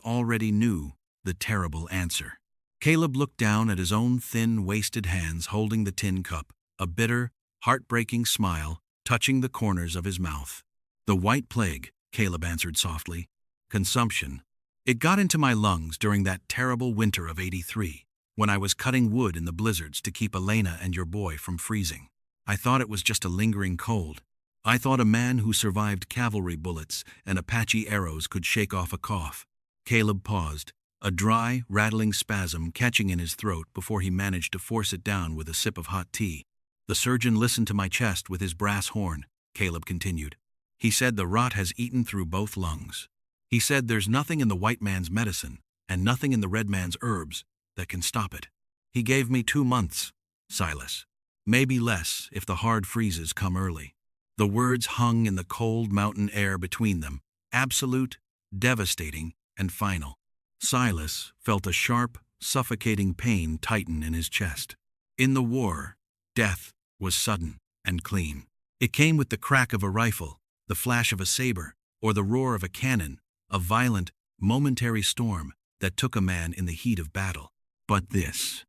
already knew the terrible answer. Caleb looked down at his own thin, wasted hands holding the tin cup, a bitter, heartbreaking smile touching the corners of his mouth. "The white plague," Caleb answered softly. "Consumption. It got into my lungs during that terrible winter of '83, when I was cutting wood in the blizzards to keep Elena and your boy from freezing. I thought it was just a lingering cold. I thought a man who survived cavalry bullets and Apache arrows could shake off a cough." Caleb paused, a dry, rattling spasm catching in his throat before he managed to force it down with a sip of hot tea. "The surgeon listened to my chest with his brass horn," Caleb continued. "He said the rot has eaten through both lungs. He said there's nothing in the white man's medicine and nothing in the red man's herbs that can stop it. He gave me 2 months, Silas. Maybe less if the hard freezes come early." The words hung in the cold mountain air between them, absolute, devastating, and final. Silas felt a sharp, suffocating pain tighten in his chest. In the war, death was sudden and clean. It came with the crack of a rifle, the flash of a saber, or the roar of a cannon, a violent, momentary storm that took a man in the heat of battle. But this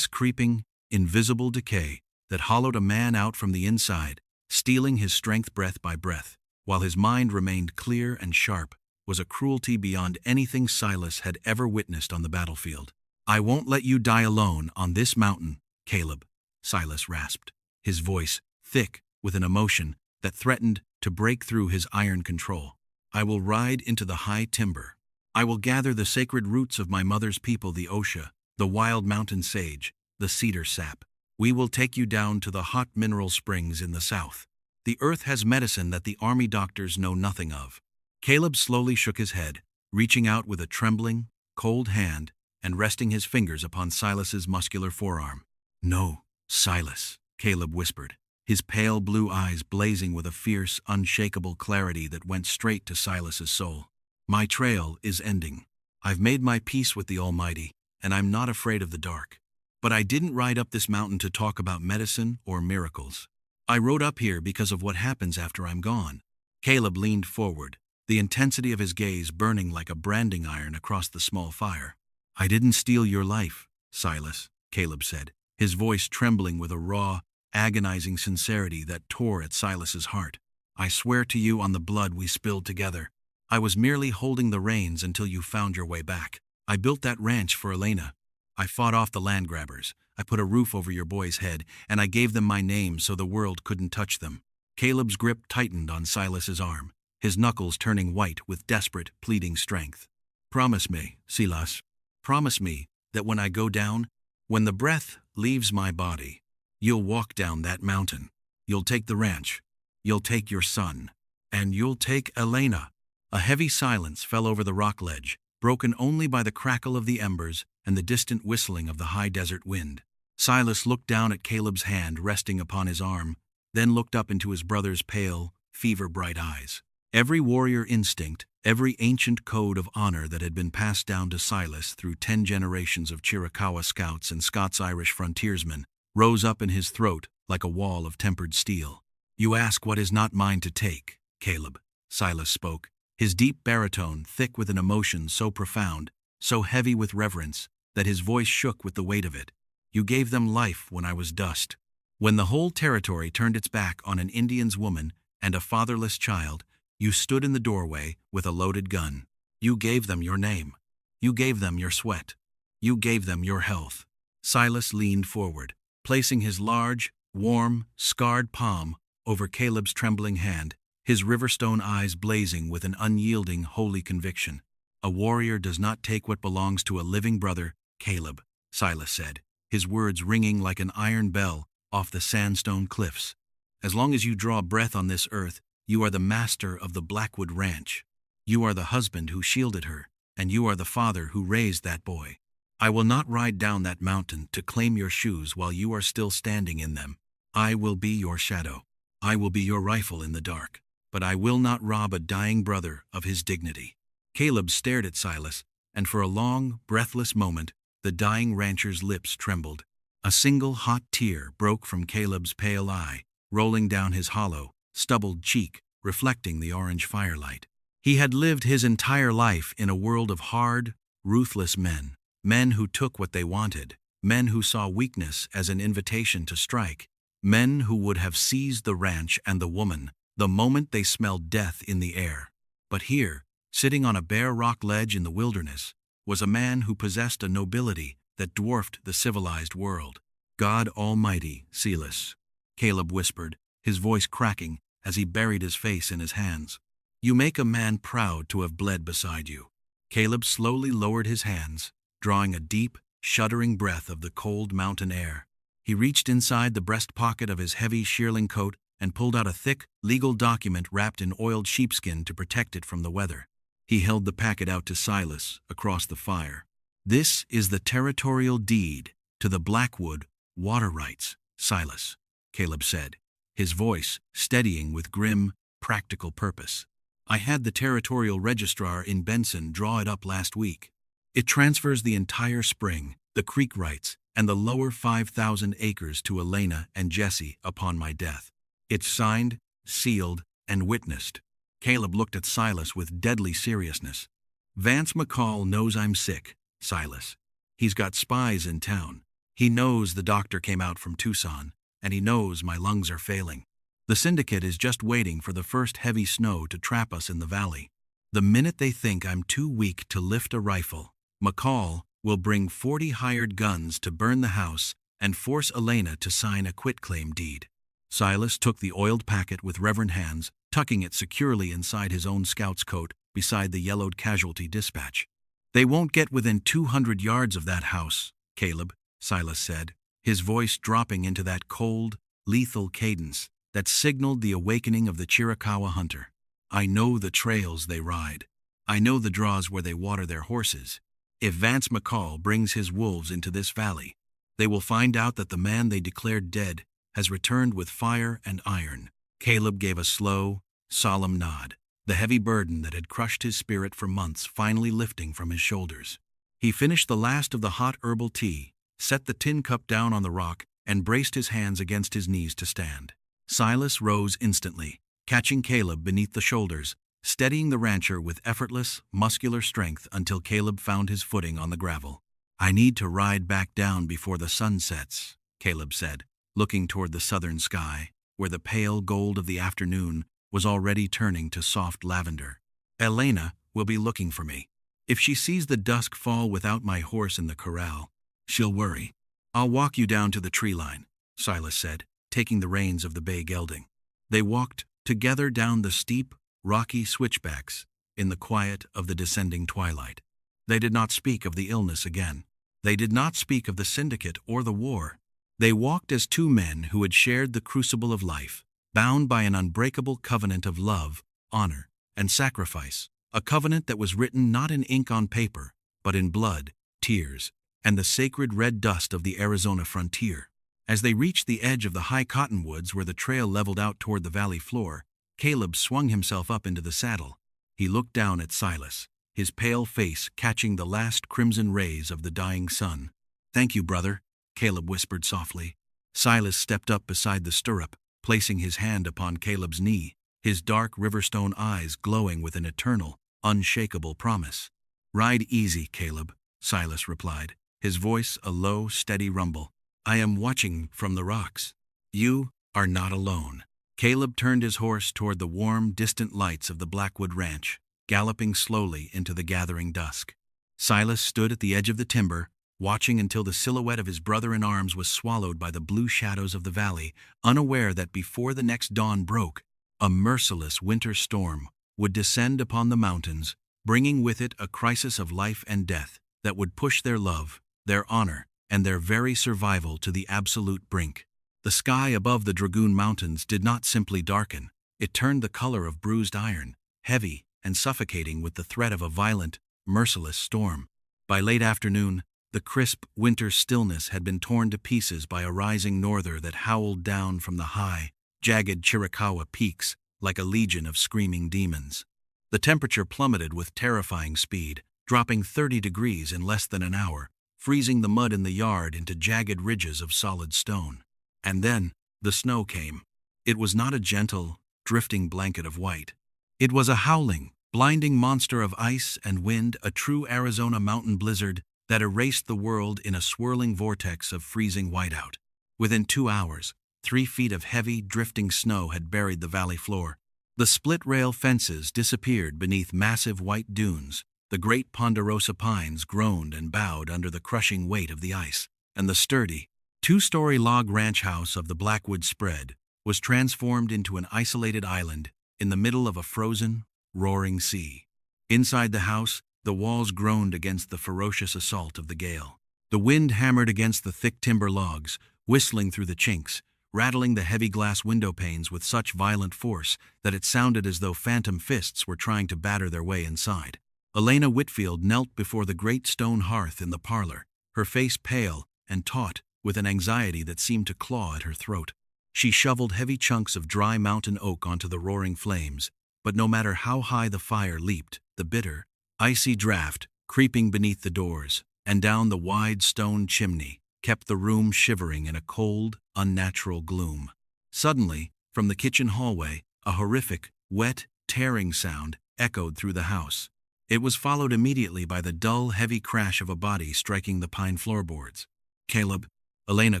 creeping, invisible decay that hollowed a man out from the inside, stealing his strength breath by breath, while his mind remained clear and sharp, was a cruelty beyond anything Silas had ever witnessed on the battlefield. "I won't let you die alone on this mountain, Caleb," Silas rasped, his voice thick with an emotion that threatened to break through his iron control. "I will ride into the high timber. I will gather the sacred roots of my mother's people, the osha, the wild mountain sage, the cedar sap. We will take you down to the hot mineral springs in the south. The earth has medicine that the army doctors know nothing of." Caleb slowly shook his head, reaching out with a trembling, cold hand and resting his fingers upon Silas's muscular forearm. "No, Silas," Caleb whispered, his pale blue eyes blazing with a fierce, unshakable clarity that went straight to Silas's soul. "My trail is ending. I've made my peace with the Almighty, and I'm not afraid of the dark. But I didn't ride up this mountain to talk about medicine or miracles. I rode up here because of what happens after I'm gone." Caleb leaned forward, the intensity of his gaze burning like a branding iron across the small fire. "I didn't steal your life, Silas," Caleb said, his voice trembling with a raw, agonizing sincerity that tore at Silas's heart. "I swear to you on the blood we spilled together, I was merely holding the reins until you found your way back. I built that ranch for Elena. I fought off the land grabbers. I put a roof over your boy's head, and I gave them my name so the world couldn't touch them." Caleb's grip tightened on Silas's arm, his knuckles turning white with desperate, pleading strength. "Promise me, Silas. Promise me that when I go down, when the breath leaves my body, you'll walk down that mountain. You'll take the ranch. You'll take your son. And you'll take Elena." A heavy silence fell over the rock ledge, broken only by the crackle of the embers and the distant whistling of the high desert wind. Silas looked down at Caleb's hand resting upon his arm, then looked up into his brother's pale, fever-bright eyes. Every warrior instinct, every ancient code of honor that had been passed down to Silas through 10 generations of Chiricahua scouts and Scots-Irish frontiersmen, rose up in his throat like a wall of tempered steel. "You ask what is not mine to take, Caleb," Silas spoke, his deep baritone thick with an emotion so profound, so heavy with reverence, that his voice shook with the weight of it. "You gave them life when I was dust. When the whole territory turned its back on an Indian's woman and a fatherless child, you stood in the doorway with a loaded gun. You gave them your name. You gave them your sweat. You gave them your health." Silas leaned forward, placing his large, warm, scarred palm over Caleb's trembling hand, his riverstone eyes blazing with an unyielding, holy conviction. "A warrior does not take what belongs to a living brother, Caleb," Silas said, his words ringing like an iron bell off the sandstone cliffs. "As long as you draw breath on this earth, you are the master of the Blackwood Ranch. You are the husband who shielded her, and you are the father who raised that boy. I will not ride down that mountain to claim your shoes while you are still standing in them. I will be your shadow. I will be your rifle in the dark. But I will not rob a dying brother of his dignity." Caleb stared at Silas, and for a long, breathless moment, the dying rancher's lips trembled. A single hot tear broke from Caleb's pale eye, rolling down his hollow, stubbled cheek, reflecting the orange firelight. He had lived his entire life in a world of hard, ruthless men, men who took what they wanted, men who saw weakness as an invitation to strike, men who would have seized the ranch and the woman the moment they smelled death in the air. But here, sitting on a bare rock ledge in the wilderness, was a man who possessed a nobility that dwarfed the civilized world. "God Almighty, Silas," Caleb whispered, his voice cracking as he buried his face in his hands. "You make a man proud to have bled beside you." Caleb slowly lowered his hands, drawing a deep, shuddering breath of the cold mountain air. He reached inside the breast pocket of his heavy shearling coat and pulled out a thick, legal document wrapped in oiled sheepskin to protect it from the weather. He held the packet out to Silas across the fire. "This is the territorial deed to the Blackwood water rights, Silas," Caleb said, his voice steadying with grim, practical purpose. "I had the territorial registrar in Benson draw it up last week. It transfers the entire spring, the creek rights, and the lower 5,000 acres to Elena and Jesse upon my death. It's signed, sealed, and witnessed." Caleb looked at Silas with deadly seriousness. "Vance McCall knows I'm sick, Silas. He's got spies in town. He knows the doctor came out from Tucson, and he knows my lungs are failing. The syndicate is just waiting for the first heavy snow to trap us in the valley. The minute they think I'm too weak to lift a rifle, McCall will bring 40 hired guns to burn the house and force Elena to sign a quitclaim deed. Silas took the oiled packet with reverent hands, tucking it securely inside his own scout's coat beside the yellowed casualty dispatch. "They won't get within 200 yards of that house, Caleb," Silas said, his voice dropping into that cold, lethal cadence that signaled the awakening of the Chiricahua hunter. "I know the trails they ride. I know the draws where they water their horses. If Vance McCall brings his wolves into this valley, they will find out that the man they declared dead has returned with fire and iron." Caleb gave a slow, solemn nod, the heavy burden that had crushed his spirit for months finally lifting from his shoulders. He finished the last of the hot herbal tea, set the tin cup down on the rock, and braced his hands against his knees to stand. Silas rose instantly, catching Caleb beneath the shoulders, steadying the rancher with effortless, muscular strength until Caleb found his footing on the gravel. "I need to ride back down before the sun sets," Caleb said, looking toward the southern sky, where the pale gold of the afternoon was already turning to soft lavender. "Elena will be looking for me. If she sees the dusk fall without my horse in the corral, she'll worry." "I'll walk you down to the tree line," Silas said, taking the reins of the bay gelding. They walked together down the steep, rocky switchbacks in the quiet of the descending twilight. They did not speak of the illness again. They did not speak of the syndicate or the war. They walked as two men who had shared the crucible of life, bound by an unbreakable covenant of love, honor, and sacrifice, a covenant that was written not in ink on paper, but in blood, tears, and the sacred red dust of the Arizona frontier. As they reached the edge of the high cottonwoods where the trail leveled out toward the valley floor, Caleb swung himself up into the saddle. He looked down at Silas, his pale face catching the last crimson rays of the dying sun. "Thank you, brother," Caleb whispered softly. Silas stepped up beside the stirrup, placing his hand upon Caleb's knee, his dark riverstone eyes glowing with an eternal, unshakable promise. "Ride easy, Caleb," Silas replied, his voice a low, steady rumble. "I am watching from the rocks. You are not alone." Caleb turned his horse toward the warm, distant lights of the Blackwood Ranch, galloping slowly into the gathering dusk. Silas stood at the edge of the timber, watching until the silhouette of his brother-in-arms was swallowed by the blue shadows of the valley, unaware that before the next dawn broke, a merciless winter storm would descend upon the mountains, bringing with it a crisis of life and death that would push their love, their honor, and their very survival to the absolute brink. The sky above the Dragoon Mountains did not simply darken, it turned the color of bruised iron, heavy and suffocating with the threat of a violent, merciless storm. By late afternoon, the crisp winter stillness had been torn to pieces by a rising norther that howled down from the high, jagged Chiricahua peaks like a legion of screaming demons. The temperature plummeted with terrifying speed, dropping 30 degrees in less than an hour, freezing the mud in the yard into jagged ridges of solid stone. And then, the snow came. It was not a gentle, drifting blanket of white. It was a howling, blinding monster of ice and wind, a true Arizona mountain blizzard that erased the world in a swirling vortex of freezing whiteout. Within 2 hours, 3 feet of heavy, drifting snow had buried the valley floor. The split-rail fences disappeared beneath massive white dunes. The great ponderosa pines groaned and bowed under the crushing weight of the ice, and the sturdy, 2-story log ranch house of the Blackwood spread was transformed into an isolated island in the middle of a frozen, roaring sea. Inside the house, the walls groaned against the ferocious assault of the gale. The wind hammered against the thick timber logs, whistling through the chinks, rattling the heavy glass window panes with such violent force that it sounded as though phantom fists were trying to batter their way inside. Elena Whitfield knelt before the great stone hearth in the parlor, her face pale and taut with an anxiety that seemed to claw at her throat. She shoveled heavy chunks of dry mountain oak onto the roaring flames, but no matter how high the fire leaped, the bitter, icy draft, creeping beneath the doors and down the wide stone chimney, kept the room shivering in a cold, unnatural gloom. Suddenly, from the kitchen hallway, a horrific, wet, tearing sound echoed through the house. It was followed immediately by the dull, heavy crash of a body striking the pine floorboards. "Caleb," Elena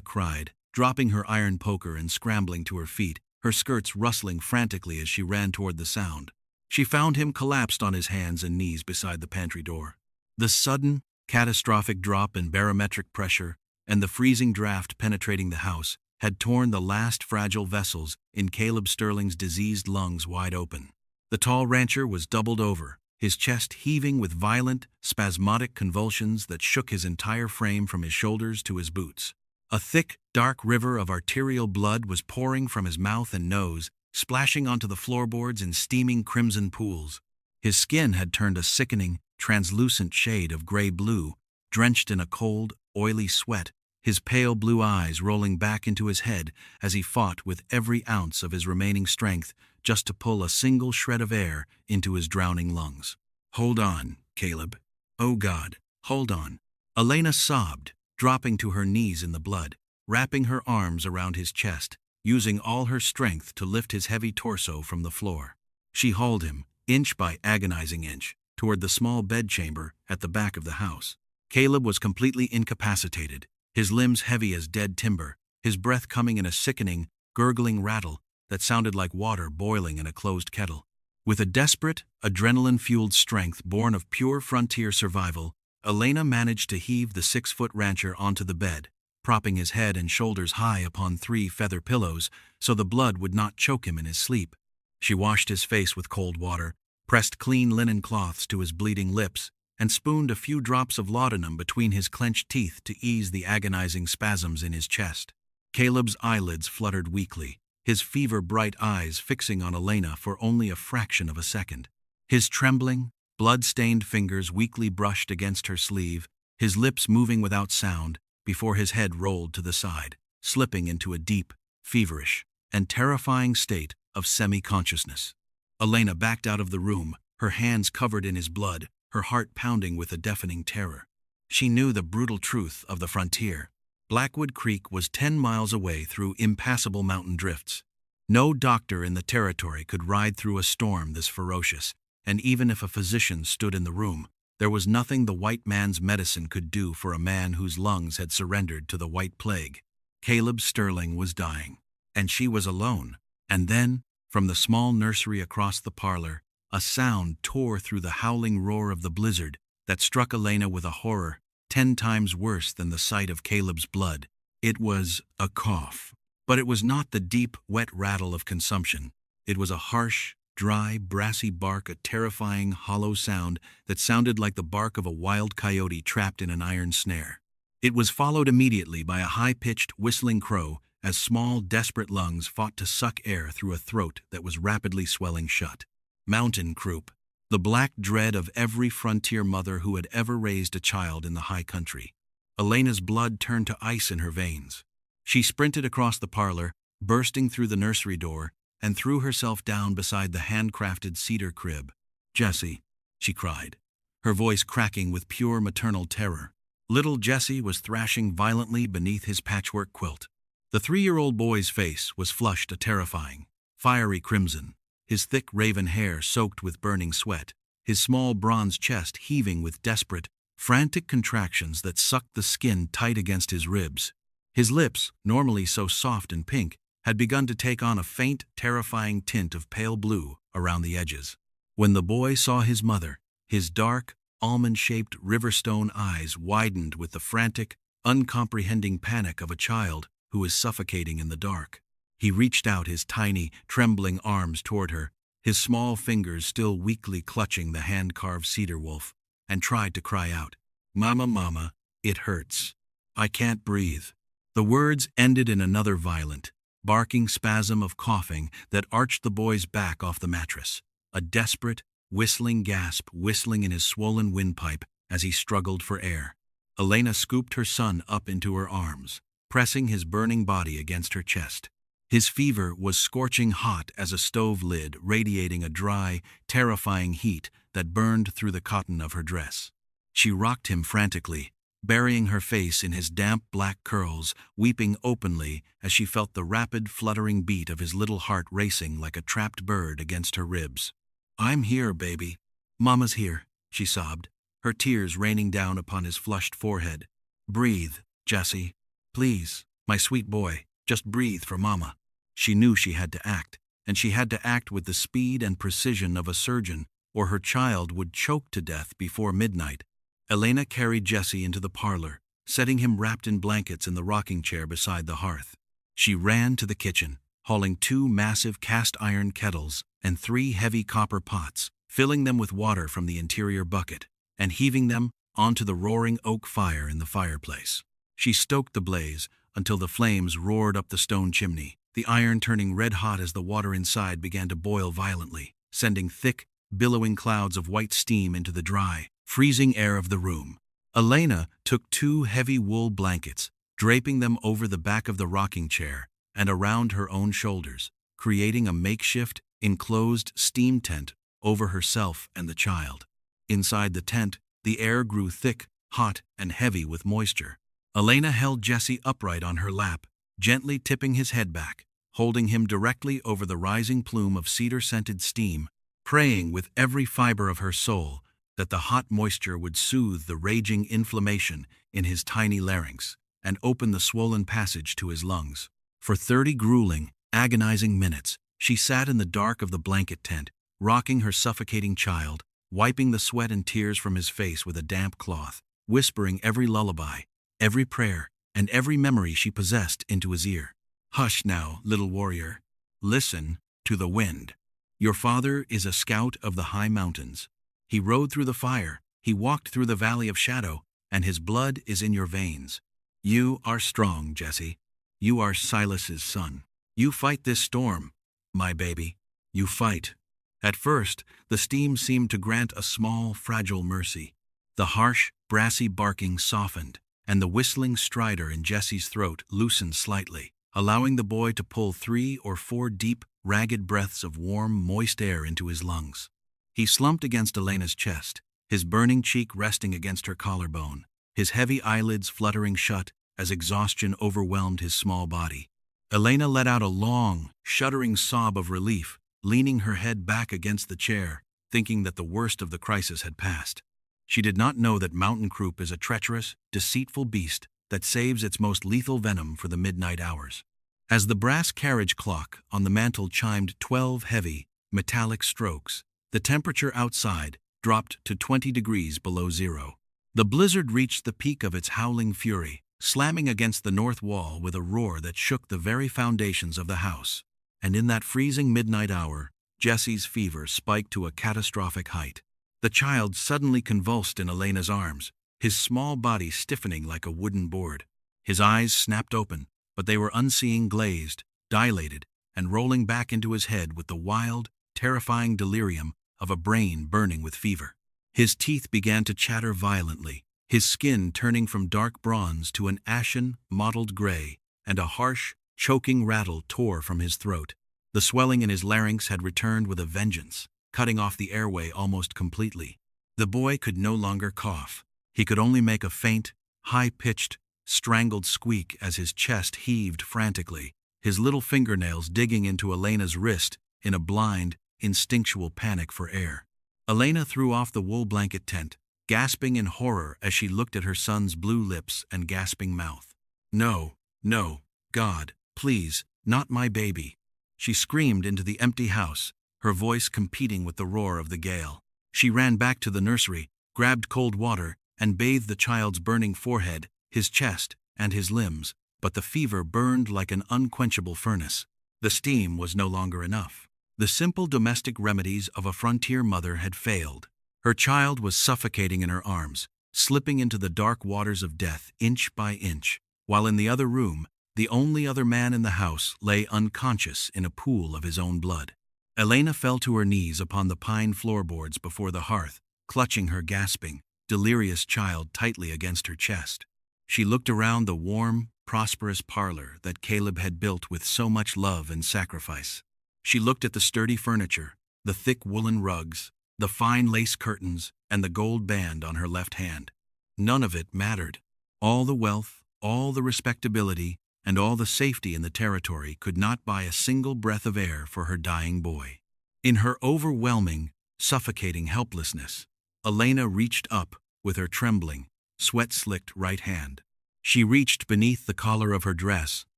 cried, dropping her iron poker and scrambling to her feet, her skirts rustling frantically as she ran toward the sound. She found him collapsed on his hands and knees beside the pantry door. The sudden, catastrophic drop in barometric pressure and the freezing draft penetrating the house had torn the last fragile vessels in Caleb Sterling's diseased lungs wide open. The tall rancher was doubled over, his chest heaving with violent, spasmodic convulsions that shook his entire frame from his shoulders to his boots. A thick, dark river of arterial blood was pouring from his mouth and nose, splashing onto the floorboards in steaming crimson pools. His skin had turned a sickening, translucent shade of gray-blue, drenched in a cold, oily sweat, his pale blue eyes rolling back into his head as he fought with every ounce of his remaining strength just to pull a single shred of air into his drowning lungs. "Hold on, Caleb. Oh God, hold on." Elena sobbed, dropping to her knees in the blood, wrapping her arms around his chest, using all her strength to lift his heavy torso from the floor. She hauled him, inch by agonizing inch, toward the small bedchamber at the back of the house. Caleb was completely incapacitated, his limbs heavy as dead timber, his breath coming in a sickening, gurgling rattle that sounded like water boiling in a closed kettle. With a desperate, adrenaline-fueled strength born of pure frontier survival, Elena managed to heave the 6-foot rancher onto the bed, propping his head and shoulders high upon 3 feather pillows so the blood would not choke him in his sleep. She washed his face with cold water, pressed clean linen cloths to his bleeding lips, and spooned a few drops of laudanum between his clenched teeth to ease the agonizing spasms in his chest. Caleb's eyelids fluttered weakly, his fever-bright eyes fixing on Elena for only a fraction of a second. His trembling, blood-stained fingers weakly brushed against her sleeve, his lips moving without sound before his head rolled to the side, slipping into a deep, feverish, and terrifying state of semi-consciousness. Elena backed out of the room, her hands covered in his blood, her heart pounding with a deafening terror. She knew the brutal truth of the frontier. Blackwood Creek was 10 miles away through impassable mountain drifts. No doctor in the territory could ride through a storm this ferocious, and even if a physician stood in the room, there was nothing the white man's medicine could do for a man whose lungs had surrendered to the white plague. Caleb Sterling was dying, and she was alone. And then, from the small nursery across the parlor, a sound tore through the howling roar of the blizzard that struck Elena with a horror 10 times worse than the sight of Caleb's blood. It was a cough. But it was not the deep, wet rattle of consumption. It was a harsh, dry, brassy bark, a terrifying, hollow sound that sounded like the bark of a wild coyote trapped in an iron snare. It was followed immediately by a high-pitched, whistling crow as small, desperate lungs fought to suck air through a throat that was rapidly swelling shut. Mountain croup, the black dread of every frontier mother who had ever raised a child in the high country. Elena's blood turned to ice in her veins. She sprinted across the parlor, bursting through the nursery door, and threw herself down beside the handcrafted cedar crib. "Jessie," she cried, her voice cracking with pure maternal terror. Little Jessie was thrashing violently beneath his patchwork quilt. The 3-year-old boy's face was flushed a terrifying, fiery crimson, his thick raven hair soaked with burning sweat, his small bronze chest heaving with desperate, frantic contractions that sucked the skin tight against his ribs. His lips, normally so soft and pink, had begun to take on a faint, terrifying tint of pale blue around the edges. When the boy saw his mother, his dark, almond-shaped riverstone eyes widened with the frantic, uncomprehending panic of a child who is suffocating in the dark. He reached out his tiny, trembling arms toward her, his small fingers still weakly clutching the hand-carved cedar wolf, and tried to cry out, "Mama, Mama, it hurts. I can't breathe." The words ended in another violent, barking spasm of coughing that arched the boy's back off the mattress, a desperate, whistling gasp whistling in his swollen windpipe as he struggled for air. Elena scooped her son up into her arms, pressing his burning body against her chest. His fever was scorching hot as a stove lid, radiating a dry, terrifying heat that burned through the cotton of her dress. She rocked him frantically, burying her face in his damp black curls, weeping openly as she felt the rapid, fluttering beat of his little heart racing like a trapped bird against her ribs. "I'm here, baby. Mama's here," she sobbed, her tears raining down upon his flushed forehead. "Breathe, Jessie. Please, my sweet boy." Just breathe for Mama. She knew she had to act, and she had to act with the speed and precision of a surgeon, or her child would choke to death before midnight. Elena carried Jesse into the parlor, setting him wrapped in blankets in the rocking chair beside the hearth. She ran to the kitchen, hauling 2 massive cast-iron kettles and 3 heavy copper pots, filling them with water from the interior bucket, and heaving them onto the roaring oak fire in the fireplace. She stoked the blaze until the flames roared up the stone chimney, the iron turning red-hot as the water inside began to boil violently, sending thick, billowing clouds of white steam into the dry, freezing air of the room. Elena took 2 heavy wool blankets, draping them over the back of the rocking chair and around her own shoulders, creating a makeshift, enclosed steam tent over herself and the child. Inside the tent, the air grew thick, hot, and heavy with moisture. Elena held Jesse upright on her lap, gently tipping his head back, holding him directly over the rising plume of cedar-scented steam, praying with every fiber of her soul that the hot moisture would soothe the raging inflammation in his tiny larynx and open the swollen passage to his lungs. For 30 grueling, agonizing minutes, she sat in the dark of the blanket tent, rocking her suffocating child, wiping the sweat and tears from his face with a damp cloth, whispering every lullaby, every prayer, and every memory she possessed into his ear. "Hush now, little warrior. Listen to the wind. Your father is a scout of the high mountains. He rode through the fire, he walked through the valley of shadow, and his blood is in your veins. You are strong, Jesse. You are Silas's son. You fight this storm, my baby. You fight." At first, the steam seemed to grant a small, fragile mercy. The harsh, brassy barking softened, and the whistling stridor in Jesse's throat loosened slightly, allowing the boy to pull 3 or 4 deep, ragged breaths of warm, moist air into his lungs. He slumped against Elena's chest, his burning cheek resting against her collarbone, his heavy eyelids fluttering shut as exhaustion overwhelmed his small body. Elena let out a long, shuddering sob of relief, leaning her head back against the chair, thinking that the worst of the crisis had passed. She did not know that mountain croup is a treacherous, deceitful beast that saves its most lethal venom for the midnight hours. As the brass carriage clock on the mantel chimed 12 heavy, metallic strokes, the temperature outside dropped to 20 degrees below zero. The blizzard reached the peak of its howling fury, slamming against the north wall with a roar that shook the very foundations of the house. And in that freezing midnight hour, Jesse's fever spiked to a catastrophic height. The child suddenly convulsed in Elena's arms, his small body stiffening like a wooden board. His eyes snapped open, but they were unseeing, glazed, dilated, and rolling back into his head with the wild, terrifying delirium of a brain burning with fever. His teeth began to chatter violently, his skin turning from dark bronze to an ashen, mottled gray, and a harsh, choking rattle tore from his throat. The swelling in his larynx had returned with a vengeance, cutting off the airway almost completely. The boy could no longer cough. He could only make a faint, high-pitched, strangled squeak as his chest heaved frantically, his little fingernails digging into Elena's wrist in a blind, instinctual panic for air. Elena threw off the wool blanket tent, gasping in horror as she looked at her son's blue lips and gasping mouth. "No, no, God, please, not my baby." She screamed into the empty house, her voice competing with the roar of the gale. She ran back to the nursery, grabbed cold water, and bathed the child's burning forehead, his chest, and his limbs, but the fever burned like an unquenchable furnace. The steam was no longer enough. The simple domestic remedies of a frontier mother had failed. Her child was suffocating in her arms, slipping into the dark waters of death inch by inch, while in the other room, the only other man in the house lay unconscious in a pool of his own blood. Elena fell to her knees upon the pine floorboards before the hearth, clutching her gasping, delirious child tightly against her chest. She looked around the warm, prosperous parlor that Caleb had built with so much love and sacrifice. She looked at the sturdy furniture, the thick woolen rugs, the fine lace curtains, and the gold band on her left hand. None of it mattered. All the wealth, all the respectability, and all the safety in the territory could not buy a single breath of air for her dying boy. In her overwhelming, suffocating helplessness, Elena reached up with her trembling, sweat-slicked right hand. She reached beneath the collar of her dress,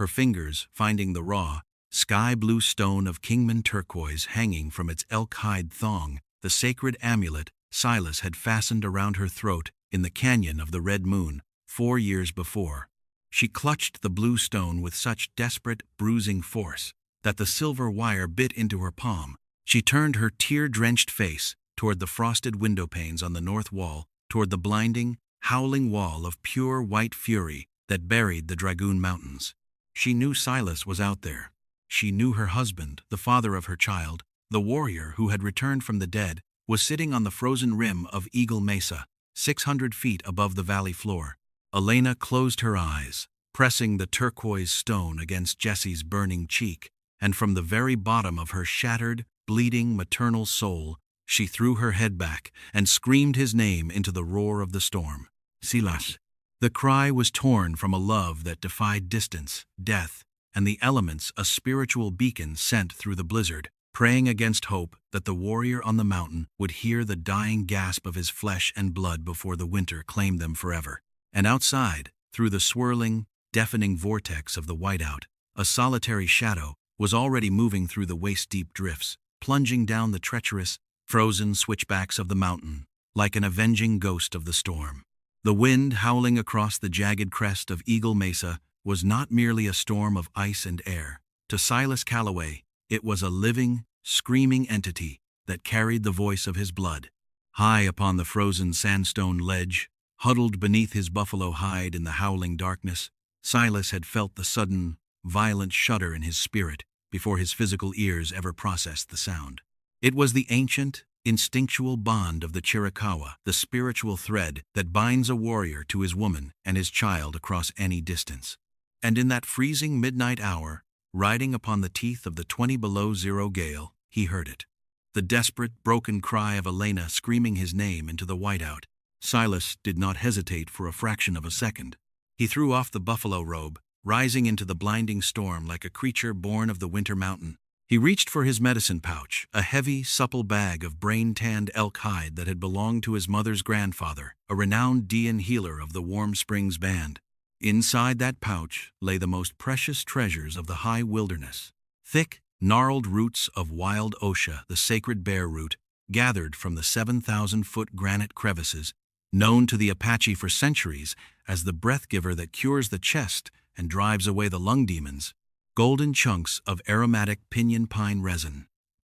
her fingers finding the raw, sky-blue stone of Kingman turquoise hanging from its elk-hide thong, the sacred amulet Silas had fastened around her throat in the canyon of the Red Moon 4 years before. She clutched the blue stone with such desperate, bruising force that the silver wire bit into her palm. She turned her tear-drenched face toward the frosted window panes on the north wall, toward the blinding, howling wall of pure white fury that buried the Dragoon Mountains. She knew Silas was out there. She knew her husband, the father of her child, the warrior who had returned from the dead, was sitting on the frozen rim of Eagle Mesa, 600 feet above the valley floor. Elena closed her eyes, pressing the turquoise stone against Jesse's burning cheek, and from the very bottom of her shattered, bleeding maternal soul, she threw her head back and screamed his name into the roar of the storm. Silas. The cry was torn from a love that defied distance, death, and the elements, a spiritual beacon sent through the blizzard, praying against hope that the warrior on the mountain would hear the dying gasp of his flesh and blood before the winter claimed them forever. And outside, through the swirling, deafening vortex of the whiteout, a solitary shadow was already moving through the waist-deep drifts, plunging down the treacherous, frozen switchbacks of the mountain, like an avenging ghost of the storm. The wind howling across the jagged crest of Eagle Mesa was not merely a storm of ice and air. To Silas Calloway, it was a living, screaming entity that carried the voice of his blood. High upon the frozen sandstone ledge, huddled beneath his buffalo hide in the howling darkness, Silas had felt the sudden, violent shudder in his spirit before his physical ears ever processed the sound. It was the ancient, instinctual bond of the Chiricahua, the spiritual thread that binds a warrior to his woman and his child across any distance. And in that freezing midnight hour, riding upon the teeth of the 20 below zero gale, he heard it. The desperate, broken cry of Elena screaming his name into the whiteout. Silas did not hesitate for a fraction of a second. He threw off the buffalo robe, rising into the blinding storm like a creature born of the winter mountain. He reached for his medicine pouch, a heavy, supple bag of brain-tanned elk hide that had belonged to his mother's grandfather, a renowned Dian healer of the Warm Springs Band. Inside that pouch lay the most precious treasures of the high wilderness. Thick, gnarled roots of wild osha, the sacred bear root, gathered from the 7,000-foot granite crevices, known to the Apache for centuries as the breath-giver that cures the chest and drives away the lung demons. Golden chunks of aromatic pinyon pine resin,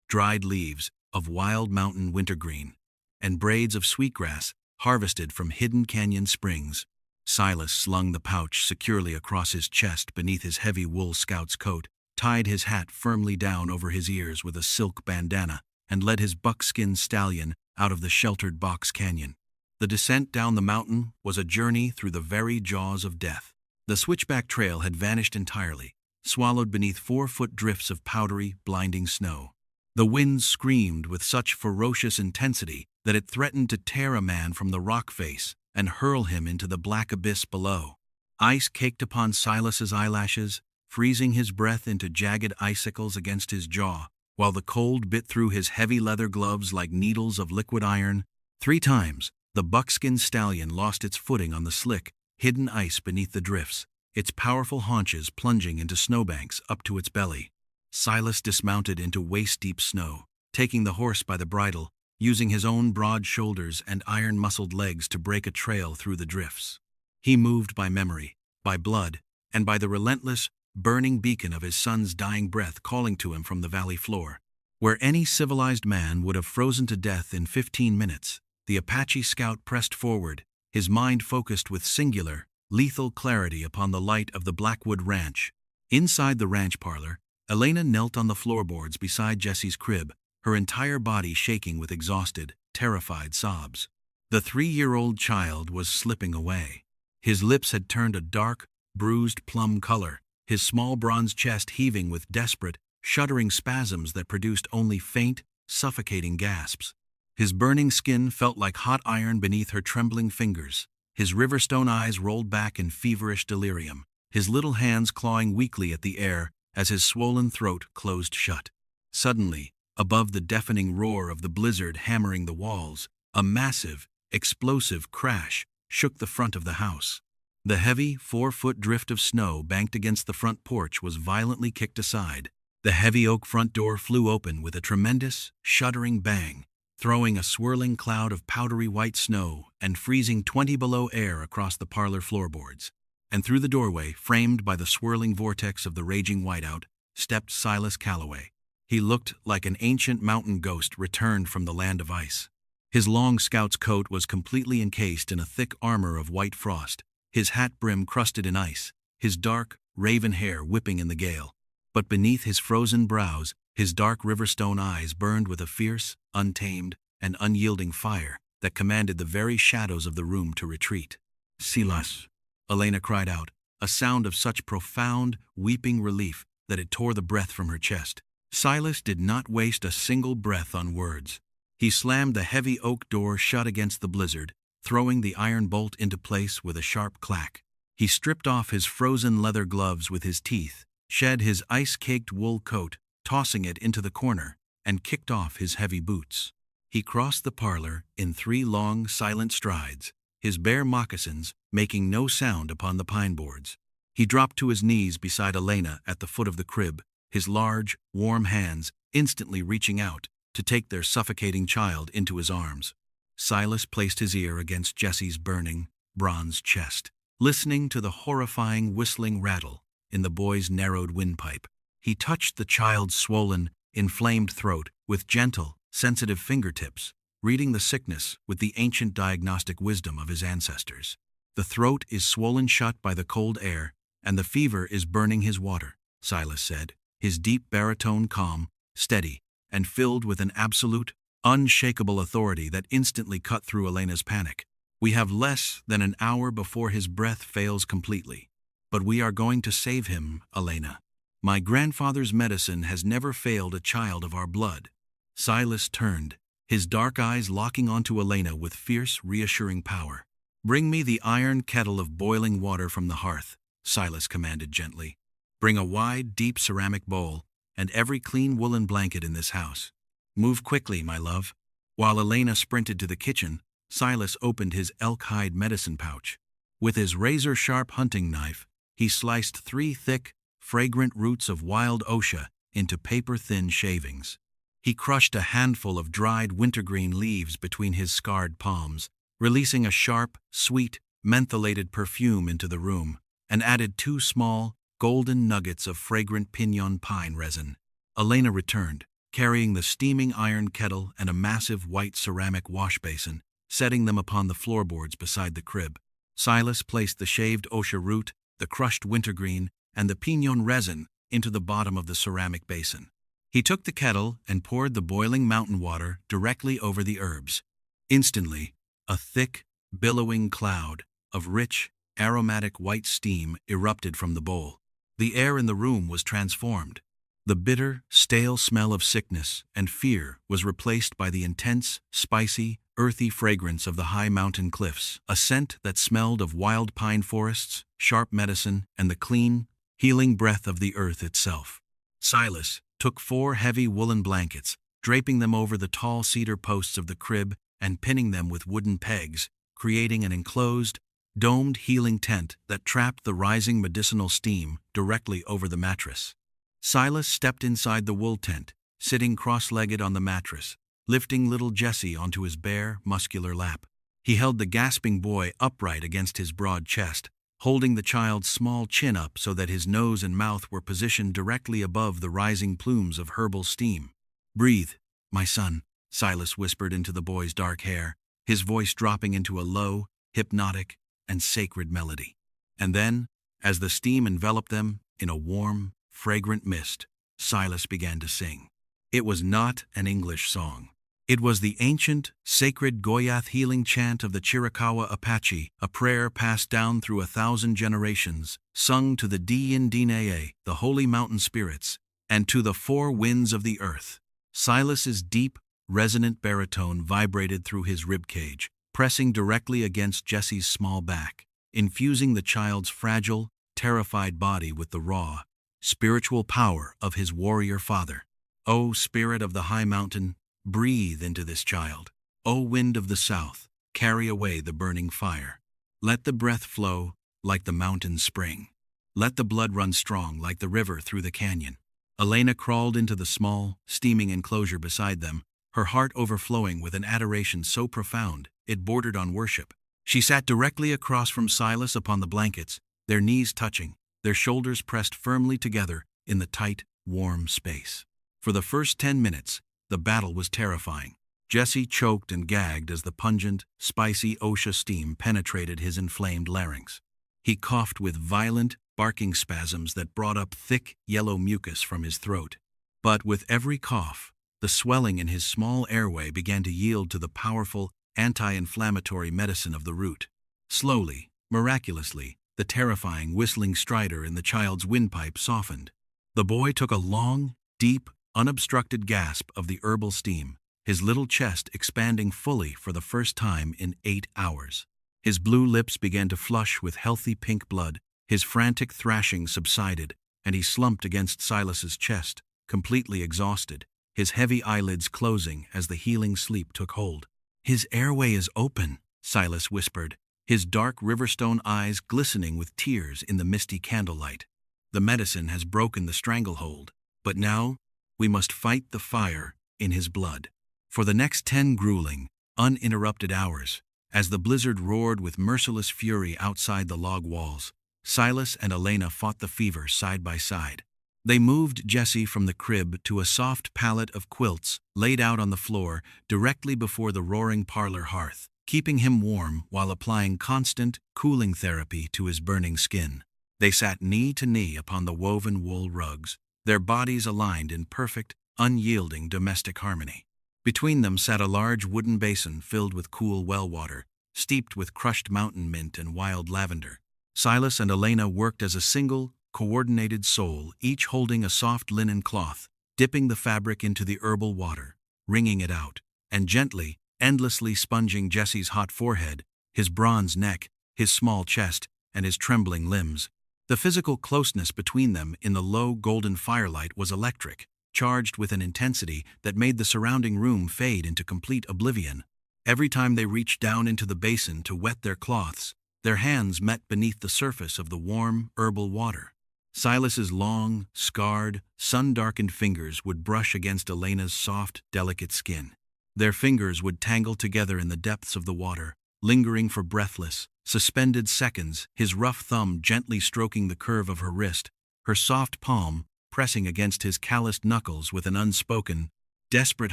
dried leaves of wild mountain wintergreen, and braids of sweetgrass harvested from hidden canyon springs. Silas slung the pouch securely across his chest beneath his heavy wool scout's coat, tied his hat firmly down over his ears with a silk bandana, and led his buckskin stallion out of the sheltered box canyon. The descent down the mountain was a journey through the very jaws of death. The switchback trail had vanished entirely, swallowed beneath 4-foot drifts of powdery, blinding snow. The wind screamed with such ferocious intensity that it threatened to tear a man from the rock face and hurl him into the black abyss below. Ice caked upon Silas's eyelashes, freezing his breath into jagged icicles against his jaw, while the cold bit through his heavy leather gloves like needles of liquid iron. 3 times, the buckskin stallion lost its footing on the slick, hidden ice beneath the drifts, its powerful haunches plunging into snowbanks up to its belly. Silas dismounted into waist-deep snow, taking the horse by the bridle, using his own broad shoulders and iron-muscled legs to break a trail through the drifts. He moved by memory, by blood, and by the relentless, burning beacon of his son's dying breath calling to him from the valley floor. Where any civilized man would have frozen to death in 15 minutes, the Apache scout pressed forward, his mind focused with singular, lethal clarity upon the light of the Blackwood Ranch. Inside the ranch parlor, Elena knelt on the floorboards beside Jesse's crib, her entire body shaking with exhausted, terrified sobs. The 3-year-old child was slipping away. His lips had turned a dark, bruised plum color, his small bronze chest heaving with desperate, shuddering spasms that produced only faint, suffocating gasps. His burning skin felt like hot iron beneath her trembling fingers. His riverstone eyes rolled back in feverish delirium, his little hands clawing weakly at the air as his swollen throat closed shut. Suddenly, above the deafening roar of the blizzard hammering the walls, a massive, explosive crash shook the front of the house. The heavy 4-foot drift of snow banked against the front porch was violently kicked aside. The heavy oak front door flew open with a tremendous, shuddering bang, throwing a swirling cloud of powdery white snow and freezing 20 below air across the parlor floorboards. And through the doorway, framed by the swirling vortex of the raging whiteout, stepped Silas Calloway. He looked like an ancient mountain ghost returned from the land of ice. His long scout's coat was completely encased in a thick armor of white frost, his hat brim crusted in ice, his dark, raven hair whipping in the gale. But beneath his frozen brows, his dark riverstone eyes burned with a fierce, untamed, and unyielding fire that commanded the very shadows of the room to retreat. "Silas," Elena cried out, a sound of such profound, weeping relief that it tore the breath from her chest. Silas did not waste a single breath on words. He slammed the heavy oak door shut against the blizzard, throwing the iron bolt into place with a sharp clack. He stripped off his frozen leather gloves with his teeth, shed his ice-caked wool coat, tossing it into the corner, and kicked off his heavy boots. He crossed the parlor in 3 long, silent strides, his bare moccasins making no sound upon the pine boards. He dropped to his knees beside Elena at the foot of the crib, his large, warm hands instantly reaching out to take their suffocating child into his arms. Silas placed his ear against Jessie's burning, bronze chest, listening to the horrifying whistling rattle in the boy's narrowed windpipe. He touched the child's swollen, inflamed throat with gentle, sensitive fingertips, reading the sickness with the ancient diagnostic wisdom of his ancestors. "The throat is swollen shut by the cold air, and the fever is burning his water," Silas said, his deep baritone calm, steady, and filled with an absolute, unshakable authority that instantly cut through Elena's panic. "We have less than an hour before his breath fails completely. But we are going to save him, Elena. My grandfather's medicine has never failed a child of our blood." Silas turned, his dark eyes locking onto Elena with fierce, reassuring power. "Bring me the iron kettle of boiling water from the hearth," Silas commanded gently. "Bring a wide, deep ceramic bowl and every clean woolen blanket in this house. Move quickly, my love." While Elena sprinted to the kitchen, Silas opened his elk-hide medicine pouch. With his razor-sharp hunting knife, he sliced 3 thick, fragrant roots of wild osier into paper-thin shavings. He crushed a handful of dried wintergreen leaves between his scarred palms, releasing a sharp, sweet, mentholated perfume into the room, and added 2 small, golden nuggets of fragrant pinon pine resin. Elena returned, carrying the steaming iron kettle and a massive white ceramic wash basin, setting them upon the floorboards beside the crib. Silas placed the shaved osier root, the crushed wintergreen, and the pinon resin into the bottom of the ceramic basin. He took the kettle and poured the boiling mountain water directly over the herbs. Instantly, a thick, billowing cloud of rich, aromatic white steam erupted from the bowl. The air in the room was transformed. The bitter, stale smell of sickness and fear was replaced by the intense, spicy, earthy fragrance of the high mountain cliffs, a scent that smelled of wild pine forests, sharp medicine, and the clean, healing breath of the earth itself. Silas took 4 heavy woolen blankets, draping them over the tall cedar posts of the crib and pinning them with wooden pegs, creating an enclosed, domed healing tent that trapped the rising medicinal steam directly over the mattress. Silas stepped inside the wool tent, sitting cross-legged on the mattress, lifting little Jessie onto his bare, muscular lap. He held the gasping boy upright against his broad chest, holding the child's small chin up so that his nose and mouth were positioned directly above the rising plumes of herbal steam. "Breathe, my son," Silas whispered into the boy's dark hair, his voice dropping into a low, hypnotic, and sacred melody. And then, as the steam enveloped them in a warm, fragrant mist, Silas began to sing. It was not an English song. It was the ancient, sacred Goyath healing chant of the Chiricahua Apache, a prayer passed down through 1,000 generations, sung to the Diin-Dineye, the holy mountain spirits, and to the 4 winds of the earth. Silas's deep, resonant baritone vibrated through his ribcage, pressing directly against Jessie's small back, infusing the child's fragile, terrified body with the raw, spiritual power of his warrior father. "O spirit of the high mountain, breathe into this child. O wind of the south, carry away the burning fire. Let the breath flow, like the mountain spring. Let the blood run strong like the river through the canyon. Elena crawled into the small, steaming enclosure beside them, her heart overflowing with an adoration so profound it bordered on worship. She sat directly across from Silas upon the blankets, their knees touching, their shoulders pressed firmly together in the tight, warm space. For the first 10 minutes, the battle was terrifying. Jesse choked and gagged as the pungent, spicy OSHA steam penetrated his inflamed larynx. He coughed with violent, barking spasms that brought up thick, yellow mucus from his throat. But with every cough, the swelling in his small airway began to yield to the powerful, anti-inflammatory medicine of the root. Slowly, miraculously, the terrifying whistling stridor in the child's windpipe softened. The boy took a long, deep, unobstructed gasp of the herbal steam, his little chest expanding fully for the first time in 8 hours. His blue lips began to flush with healthy pink blood, his frantic thrashing subsided, and he slumped against Silas's chest, completely exhausted, his heavy eyelids closing as the healing sleep took hold. "His airway is open," Silas whispered, his dark riverstone eyes glistening with tears in the misty candlelight. "The medicine has broken the stranglehold, but now we must fight the fire in his blood." For the next 10 grueling, uninterrupted hours, as the blizzard roared with merciless fury outside the log walls, Silas and Elena fought the fever side by side. They moved Jesse from the crib to a soft pallet of quilts laid out on the floor directly before the roaring parlor hearth, keeping him warm while applying constant, cooling therapy to his burning skin. They sat knee to knee upon the woven wool rugs, their bodies aligned in perfect, unyielding domestic harmony. Between them sat a large wooden basin filled with cool well water, steeped with crushed mountain mint and wild lavender. Silas and Elena worked as a single, coordinated soul, each holding a soft linen cloth, dipping the fabric into the herbal water, wringing it out, and gently, endlessly sponging Jesse's hot forehead, his bronze neck, his small chest, and his trembling limbs. The physical closeness between them in the low golden firelight was electric, charged with an intensity that made the surrounding room fade into complete oblivion. Every time they reached down into the basin to wet their cloths, their hands met beneath the surface of the warm, herbal water. Silas's long, scarred, sun-darkened fingers would brush against Elena's soft, delicate skin. Their fingers would tangle together in the depths of the water, lingering for breathless, suspended seconds, his rough thumb gently stroking the curve of her wrist, her soft palm pressing against his calloused knuckles with an unspoken, desperate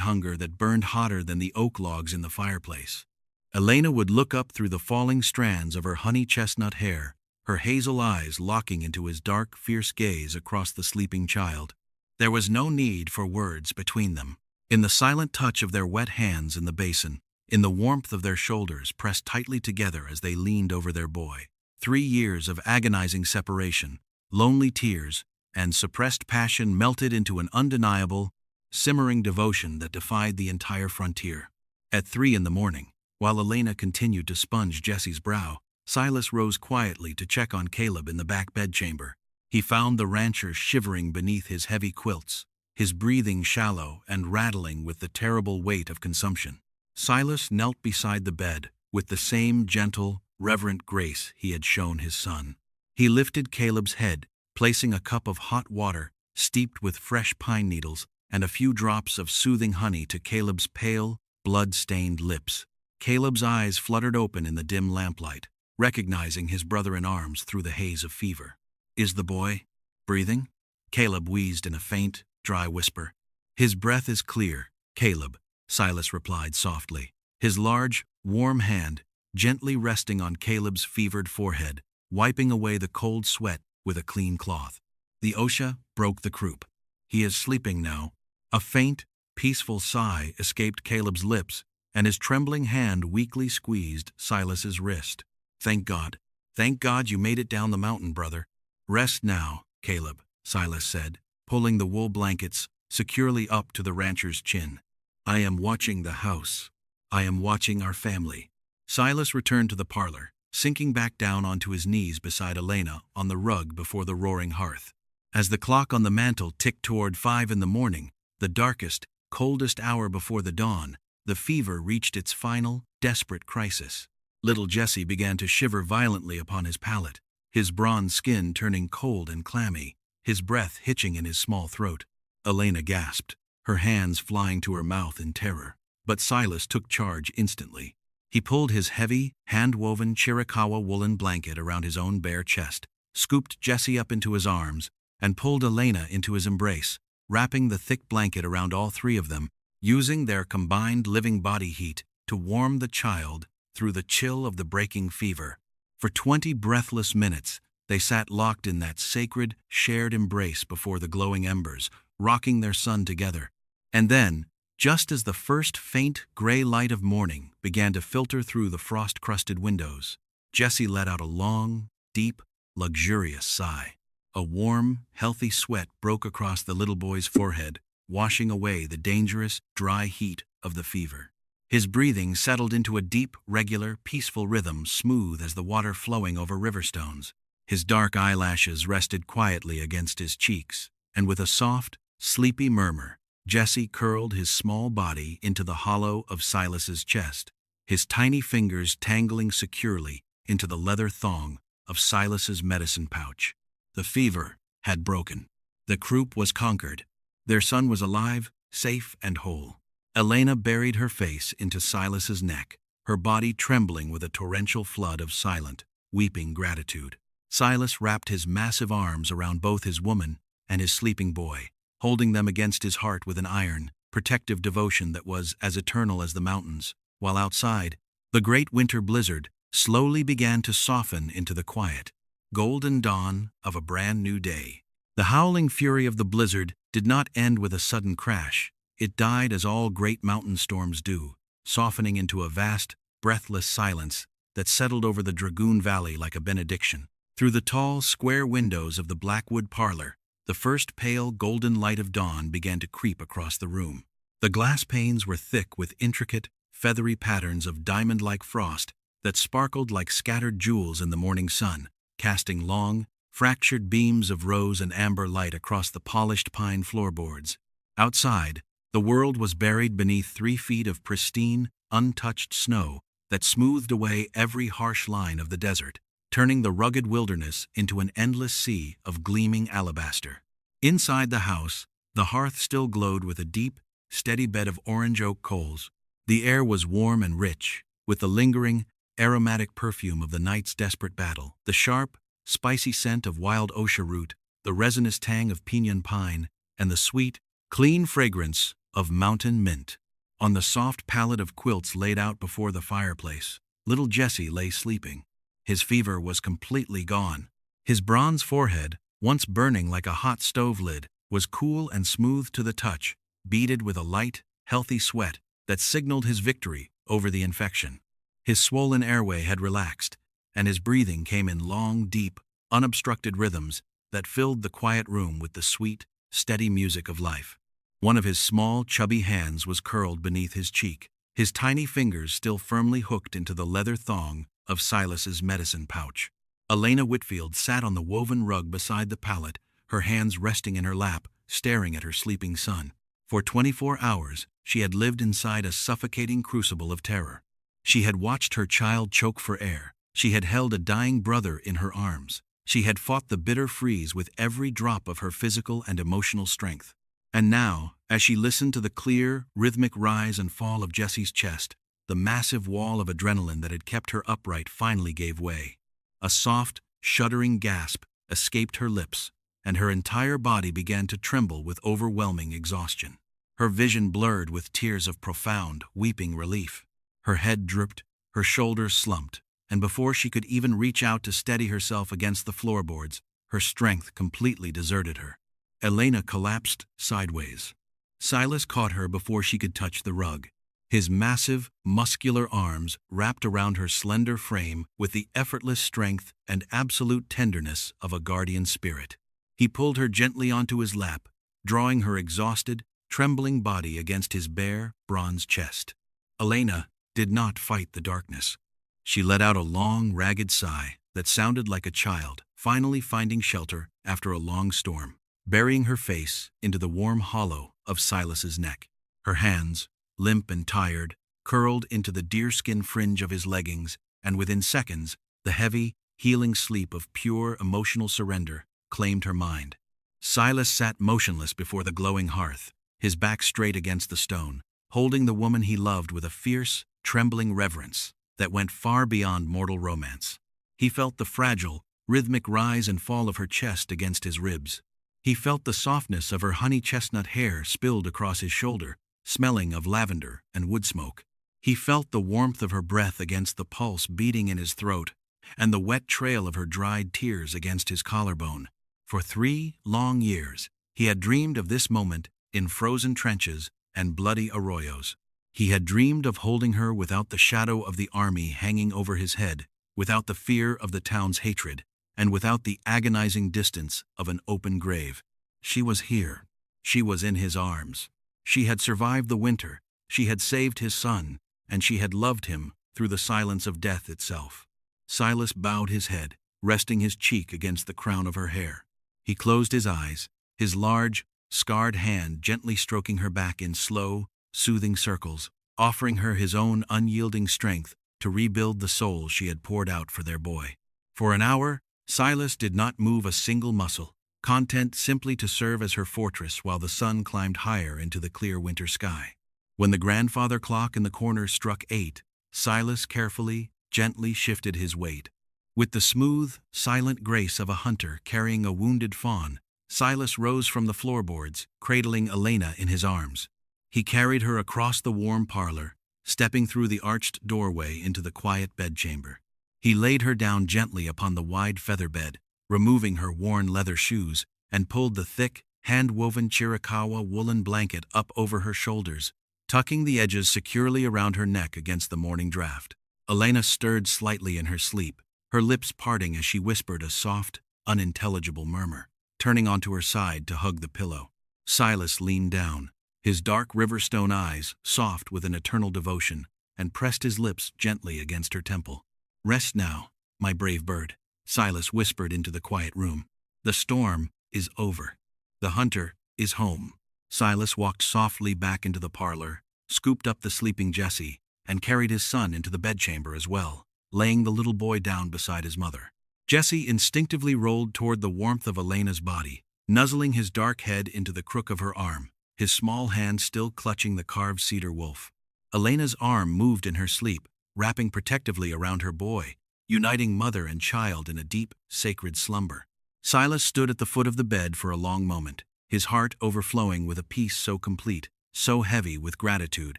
hunger that burned hotter than the oak logs in the fireplace. Elena would look up through the falling strands of her honey chestnut hair, her hazel eyes locking into his dark, fierce gaze across the sleeping child. There was no need for words between them. In the silent touch of their wet hands in the basin, in the warmth of their shoulders pressed tightly together as they leaned over their boy, 3 years of agonizing separation, lonely tears, and suppressed passion melted into an undeniable, simmering devotion that defied the entire frontier. At 3 in the morning, while Elena continued to sponge Jesse's brow, Silas rose quietly to check on Caleb in the back bedchamber. He found the rancher shivering beneath his heavy quilts, his breathing shallow and rattling with the terrible weight of consumption. Silas knelt beside the bed with the same gentle, reverent grace he had shown his son. He lifted Caleb's head, placing a cup of hot water steeped with fresh pine needles and a few drops of soothing honey to Caleb's pale, blood-stained lips. Caleb's eyes fluttered open in the dim lamplight, recognizing his brother in arms through the haze of fever. "Is the boy breathing?" Caleb wheezed in a faint, dry whisper. "His breath is clear, Caleb," Silas replied softly, his large, warm hand gently resting on Caleb's fevered forehead, wiping away the cold sweat with a clean cloth. The OSHA broke the croup. "He is sleeping now." A faint, peaceful sigh escaped Caleb's lips, and his trembling hand weakly squeezed Silas's wrist. Thank God you made it down the mountain, brother." "Rest now, Caleb," Silas said, pulling the wool blankets securely up to the rancher's chin. "I am watching the house. I am watching our family." Silas returned to the parlor, sinking back down onto his knees beside Elena on the rug before the roaring hearth. As the clock on the mantel ticked toward 5 in the morning, the darkest, coldest hour before the dawn, the fever reached its final, desperate crisis. Little Jesse began to shiver violently upon his pallet. his bronze skin turning cold and clammy, his breath hitching in his small throat. Elena gasped, her hands flying to her mouth in terror. But Silas took charge instantly. He pulled his heavy, hand-woven Chiricahua woolen blanket around his own bare chest, scooped Jessie up into his arms, and pulled Elena into his embrace, wrapping the thick blanket around all three of them, using their combined living body heat to warm the child through the chill of the breaking fever. For 20 breathless minutes, they sat locked in that sacred, shared embrace before the glowing embers, rocking their son together. And then, just as the first faint gray light of morning began to filter through the frost-crusted windows, Jessie let out a long, deep, luxurious sigh. A warm, healthy sweat broke across the little boy's forehead, washing away the dangerous, dry heat of the fever. His breathing settled into a deep, regular, peaceful rhythm, smooth as the water flowing over river stones. His dark eyelashes rested quietly against his cheeks, and with a soft, sleepy murmur, Jessie curled his small body into the hollow of Silas's chest, his tiny fingers tangling securely into the leather thong of Silas's medicine pouch. The fever had broken. The croup was conquered. Their son was alive, safe, and whole. Elena buried her face into Silas's neck, her body trembling with a torrential flood of silent, weeping gratitude. Silas wrapped his massive arms around both his woman and his sleeping boy, holding them against his heart with an iron, protective devotion that was as eternal as the mountains, while outside, the great winter blizzard slowly began to soften into the quiet, golden dawn of a brand new day. The howling fury of the blizzard did not end with a sudden crash. It died as all great mountain storms do, softening into a vast, breathless silence that settled over the Dragoon Valley like a benediction. Through the tall, square windows of the Blackwood parlor, the first pale, golden light of dawn began to creep across the room. The glass panes were thick with intricate, feathery patterns of diamond-like frost that sparkled like scattered jewels in the morning sun, casting long, fractured beams of rose and amber light across the polished pine floorboards. Outside, the world was buried beneath 3 feet of pristine, untouched snow that smoothed away every harsh line of the desert, turning the rugged wilderness into an endless sea of gleaming alabaster. Inside the house, the hearth still glowed with a deep, steady bed of orange oak coals. The air was warm and rich, with the lingering, aromatic perfume of the night's desperate battle, the sharp, spicy scent of wild osier root, the resinous tang of pinyon pine, and the sweet, clean fragrance of mountain mint. On the soft pallet of quilts laid out before the fireplace, little Jessie lay sleeping. His fever was completely gone. His bronze forehead, once burning like a hot stove lid, was cool and smooth to the touch, beaded with a light, healthy sweat that signaled his victory over the infection. His swollen airway had relaxed, and his breathing came in long, deep, unobstructed rhythms that filled the quiet room with the sweet, steady music of life. One of his small, chubby hands was curled beneath his cheek, his tiny fingers still firmly hooked into the leather thong of Silas's medicine pouch. Elena Whitfield sat on the woven rug beside the pallet, her hands resting in her lap, staring at her sleeping son. For 24 hours, she had lived inside a suffocating crucible of terror. She had watched her child choke for air. She had held a dying brother in her arms. She had fought the bitter freeze with every drop of her physical and emotional strength. And now, as she listened to the clear, rhythmic rise and fall of Jessie's chest, the massive wall of adrenaline that had kept her upright finally gave way. A soft, shuddering gasp escaped her lips, and her entire body began to tremble with overwhelming exhaustion. Her vision blurred with tears of profound, weeping relief. Her head drooped, her shoulders slumped, and before she could even reach out to steady herself against the floorboards, her strength completely deserted her. Elena collapsed sideways. Silas caught her before she could touch the rug. His massive, muscular arms wrapped around her slender frame with the effortless strength and absolute tenderness of a guardian spirit. He pulled her gently onto his lap, drawing her exhausted, trembling body against his bare, bronze chest. Elena did not fight the darkness. She let out a long, ragged sigh that sounded like a child finally finding shelter after a long storm, burying her face into the warm hollow of Silas's neck. Her hands, limp and tired, curled into the deerskin fringe of his leggings, and within seconds, the heavy, healing sleep of pure emotional surrender claimed her mind. Silas sat motionless before the glowing hearth, his back straight against the stone, holding the woman he loved with a fierce, trembling reverence that went far beyond mortal romance. He felt the fragile, rhythmic rise and fall of her chest against his ribs. He felt the softness of her honey chestnut hair spilled across his shoulder, smelling of lavender and wood smoke. He felt the warmth of her breath against the pulse beating in his throat, and the wet trail of her dried tears against his collarbone. For 3 long years, he had dreamed of this moment in frozen trenches and bloody arroyos. He had dreamed of holding her without the shadow of the army hanging over his head, without the fear of the town's hatred, and without the agonizing distance of an open grave. She was here. She was in his arms. She had survived the winter. She had saved his son, and she had loved him through the silence of death itself. Silas bowed his head, resting his cheek against the crown of her hair. He closed his eyes, his large, scarred hand gently stroking her back in slow, soothing circles, offering her his own unyielding strength to rebuild the soul she had poured out for their boy. For an hour, Silas did not move a single muscle, content simply to serve as her fortress while the sun climbed higher into the clear winter sky. When the grandfather clock in the corner struck 8, Silas carefully, gently shifted his weight. With the smooth, silent grace of a hunter carrying a wounded fawn, Silas rose from the floorboards, cradling Elena in his arms. He carried her across the warm parlor, stepping through the arched doorway into the quiet bedchamber. He laid her down gently upon the wide feather bed, removing her worn leather shoes, and pulled the thick, hand-woven Chiricahua woolen blanket up over her shoulders, tucking the edges securely around her neck against the morning draft. Elena stirred slightly in her sleep, her lips parting as she whispered a soft, unintelligible murmur, turning onto her side to hug the pillow. Silas leaned down, his dark riverstone eyes soft with an eternal devotion, and pressed his lips gently against her temple. "Rest now, my brave bird," Silas whispered into the quiet room. "The storm is over. The hunter is home." Silas walked softly back into the parlor, scooped up the sleeping Jesse, and carried his son into the bedchamber as well, laying the little boy down beside his mother. Jesse instinctively rolled toward the warmth of Elena's body, nuzzling his dark head into the crook of her arm, his small hand still clutching the carved cedar wolf. Elena's arm moved in her sleep, wrapping protectively around her boy, uniting mother and child in a deep, sacred slumber. Silas stood at the foot of the bed for a long moment, his heart overflowing with a peace so complete, so heavy with gratitude,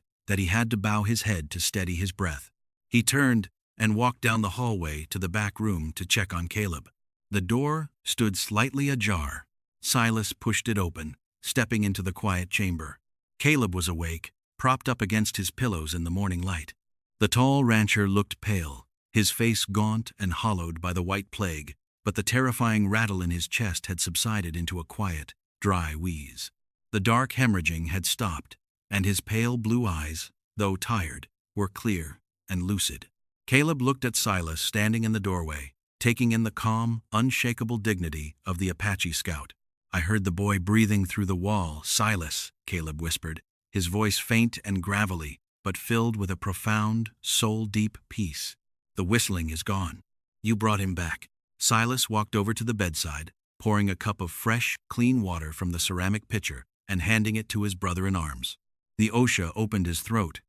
that he had to bow his head to steady his breath. He turned and walked down the hallway to the back room to check on Caleb. The door stood slightly ajar. Silas pushed it open, stepping into the quiet chamber. Caleb was awake, propped up against his pillows in the morning light. The tall rancher looked pale, his face gaunt and hollowed by the white plague, but the terrifying rattle in his chest had subsided into a quiet, dry wheeze. The dark hemorrhaging had stopped, and his pale blue eyes, though tired, were clear and lucid. Caleb looked at Silas standing in the doorway, taking in the calm, unshakable dignity of the Apache scout. "I heard the boy breathing through the wall, Silas," Caleb whispered, his voice faint and gravelly, but filled with a profound, soul-deep peace. "The whistling is gone. You brought him back." Silas walked over to the bedside, pouring a cup of fresh, clean water from the ceramic pitcher and handing it to his brother in arms. The OSHA opened his throat,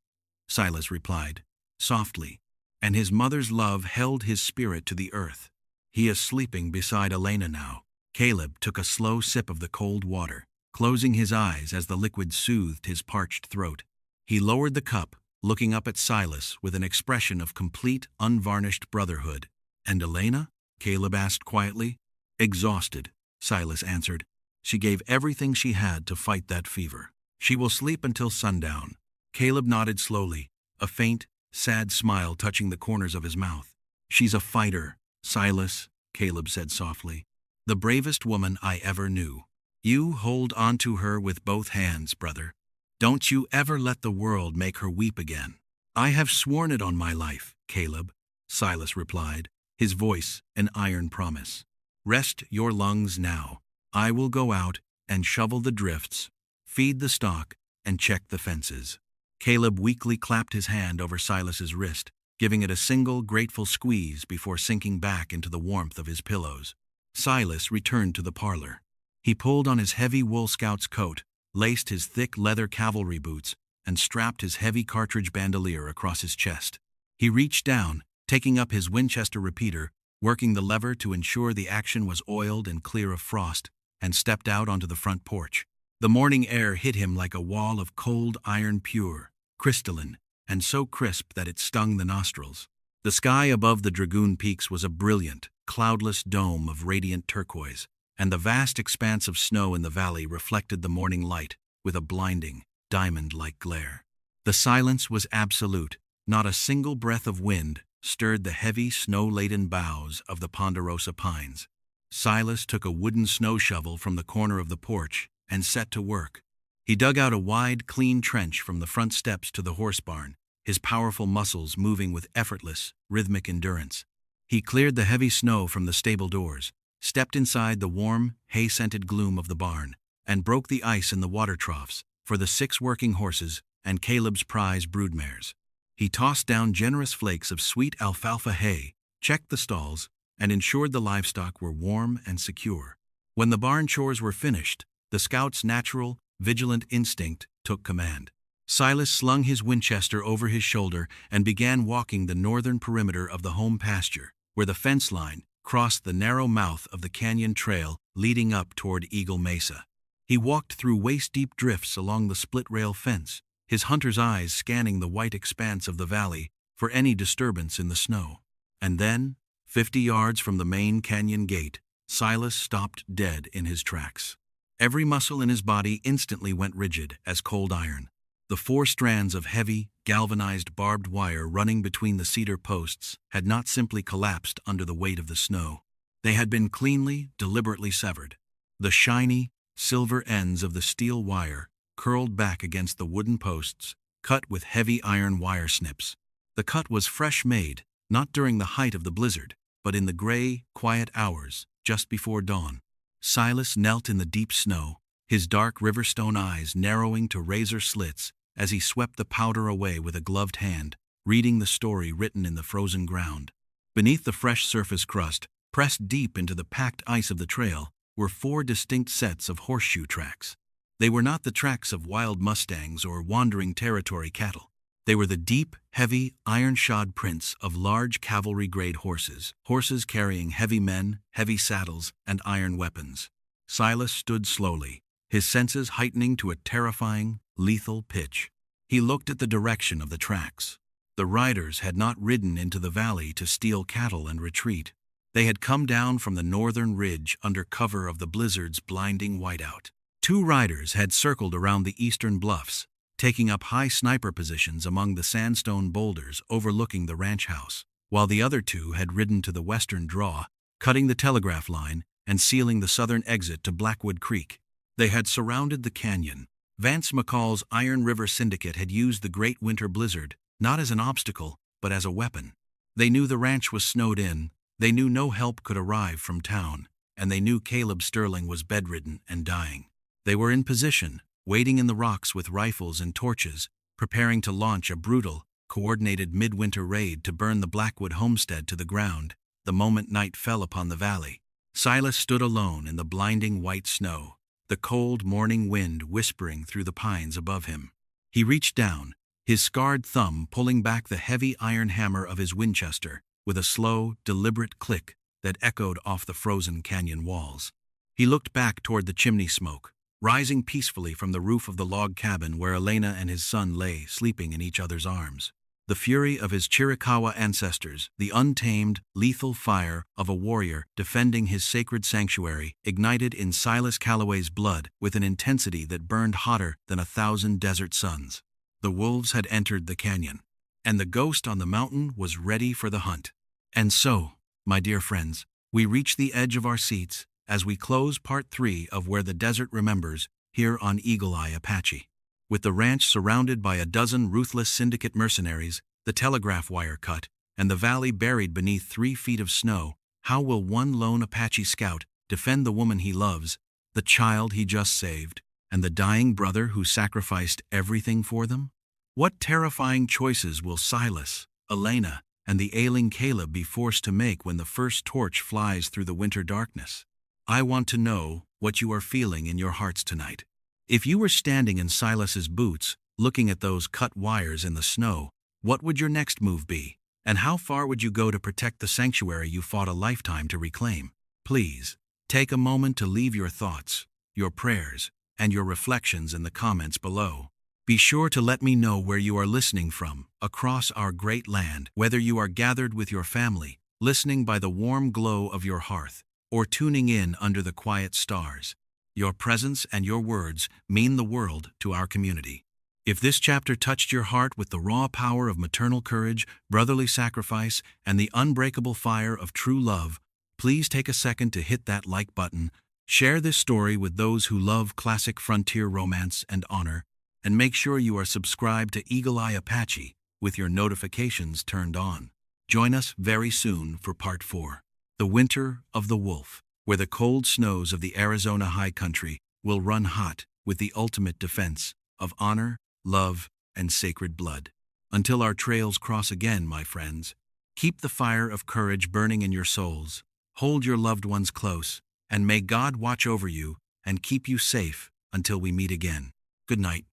Silas replied, softly, and his mother's love held his spirit to the earth. "He is sleeping beside Elena now." Caleb took a slow sip of the cold water, closing his eyes as the liquid soothed his parched throat. He lowered the cup, looking up at Silas with an expression of complete, unvarnished brotherhood. "And Elena?" Caleb asked quietly. "Exhausted," Silas answered. "She gave everything she had to fight that fever. She will sleep until sundown." Caleb nodded slowly, a faint, sad smile touching the corners of his mouth. "She's a fighter, Silas," Caleb said softly. "The bravest woman I ever knew. You hold on to her with both hands, brother. Don't you ever let the world make her weep again." "I have sworn it on my life, Caleb," Silas replied, his voice an iron promise. "Rest your lungs now. I will go out and shovel the drifts, feed the stock, and check the fences." Caleb weakly clapped his hand over Silas's wrist, giving it a single grateful squeeze before sinking back into the warmth of his pillows. Silas returned to the parlor. He pulled on his heavy wool scout's coat, laced his thick leather cavalry boots, and strapped his heavy cartridge bandolier across his chest. He reached down, taking up his Winchester repeater, working the lever to ensure the action was oiled and clear of frost, and stepped out onto the front porch. The morning air hit him like a wall of cold iron, pure, crystalline, and so crisp that it stung the nostrils. The sky above the Dragoon Peaks was a brilliant, cloudless dome of radiant turquoise, and the vast expanse of snow in the valley reflected the morning light with a blinding, diamond-like glare. The silence was absolute. Not a single breath of wind stirred the heavy, snow-laden boughs of the ponderosa pines. Silas took a wooden snow shovel from the corner of the porch and set to work. He dug out a wide, clean trench from the front steps to the horse barn, his powerful muscles moving with effortless, rhythmic endurance. He cleared the heavy snow from the stable doors, stepped inside the warm, hay-scented gloom of the barn, and broke the ice in the water troughs for the 6 working horses and Caleb's prize broodmares. He tossed down generous flakes of sweet alfalfa hay, checked the stalls, and ensured the livestock were warm and secure. When the barn chores were finished, the scout's natural, vigilant instinct took command. Silas slung his Winchester over his shoulder and began walking the northern perimeter of the home pasture, where the fence line crossed the narrow mouth of the canyon trail leading up toward Eagle Mesa. He walked through waist-deep drifts along the split-rail fence, his hunter's eyes scanning the white expanse of the valley for any disturbance in the snow. And then, 50 yards from the main canyon gate, Silas stopped dead in his tracks. Every muscle in his body instantly went rigid as cold iron. The 4 strands of heavy, galvanized barbed wire running between the cedar posts had not simply collapsed under the weight of the snow. They had been cleanly, deliberately severed. The shiny, silver ends of the steel wire curled back against the wooden posts, cut with heavy iron wire snips. The cut was fresh made, not during the height of the blizzard, but in the gray, quiet hours just before dawn. Silas knelt in the deep snow, his dark riverstone eyes narrowing to razor slits as he swept the powder away with a gloved hand, reading the story written in the frozen ground. Beneath the fresh surface crust, pressed deep into the packed ice of the trail, were 4 distinct sets of horseshoe tracks. They were not the tracks of wild mustangs or wandering territory cattle. They were the deep, heavy, iron-shod prints of large cavalry-grade horses carrying heavy men, heavy saddles, and iron weapons. Silas stood slowly, his senses heightening to a terrifying, lethal pitch. He looked at the direction of the tracks. The riders had not ridden into the valley to steal cattle and retreat. They had come down from the northern ridge under cover of the blizzard's blinding whiteout. 2 riders had circled around the eastern bluffs, taking up high sniper positions among the sandstone boulders overlooking the ranch house, while the other 2 had ridden to the western draw, cutting the telegraph line and sealing the southern exit to Blackwood Creek. They had surrounded the canyon. Vance McCall's Iron River Syndicate had used the great winter blizzard not as an obstacle, but as a weapon. They knew the ranch was snowed in, they knew no help could arrive from town, and they knew Caleb Sterling was bedridden and dying. They were in position, waiting in the rocks with rifles and torches, preparing to launch a brutal, coordinated midwinter raid to burn the Blackwood homestead to the ground the moment night fell upon the valley. Silas stood alone in the blinding white snow, the cold morning wind whispering through the pines above him. He reached down, his scarred thumb pulling back the heavy iron hammer of his Winchester with a slow, deliberate click that echoed off the frozen canyon walls. He looked back toward the chimney smoke, rising peacefully from the roof of the log cabin where Elena and his son lay sleeping in each other's arms. The fury of his Chiricahua ancestors, the untamed, lethal fire of a warrior defending his sacred sanctuary, ignited in Silas Calloway's blood with an intensity that burned hotter than 1,000 desert suns. The wolves had entered the canyon, and the ghost on the mountain was ready for the hunt. And so, my dear friends, we reach the edge of our seats as we close part 3 of Where the Desert Remembers here on Eagle Eye Apache. With the ranch surrounded by a dozen ruthless syndicate mercenaries, the telegraph wire cut, and the valley buried beneath 3 feet of snow, how will one lone Apache scout defend the woman he loves, the child he just saved, and the dying brother who sacrificed everything for them? What terrifying choices will Silas, Elena, and the ailing Caleb be forced to make when the first torch flies through the winter darkness. I want to know what you are feeling in your hearts tonight. If you were standing in Silas's boots, looking at those cut wires in the snow, what would your next move be? And how far would you go to protect the sanctuary you fought a lifetime to reclaim? Please, take a moment to leave your thoughts, your prayers, and your reflections in the comments below. Be sure to let me know where you are listening from, across our great land, whether you are gathered with your family, listening by the warm glow of your hearth, or tuning in under the quiet stars. Your presence and your words mean the world to our community. If this chapter touched your heart with the raw power of maternal courage, brotherly sacrifice, and the unbreakable fire of true love, please take a second to hit that like button, share this story with those who love classic frontier romance and honor, and make sure you are subscribed to Eagle Eye Apache with your notifications turned on. Join us very soon for Part 4, The Winter of the Wolf, where the cold snows of the Arizona high country will run hot with the ultimate defense of honor, love, and sacred blood. Until our trails cross again, my friends, keep the fire of courage burning in your souls, hold your loved ones close, and may God watch over you and keep you safe until we meet again. Good night.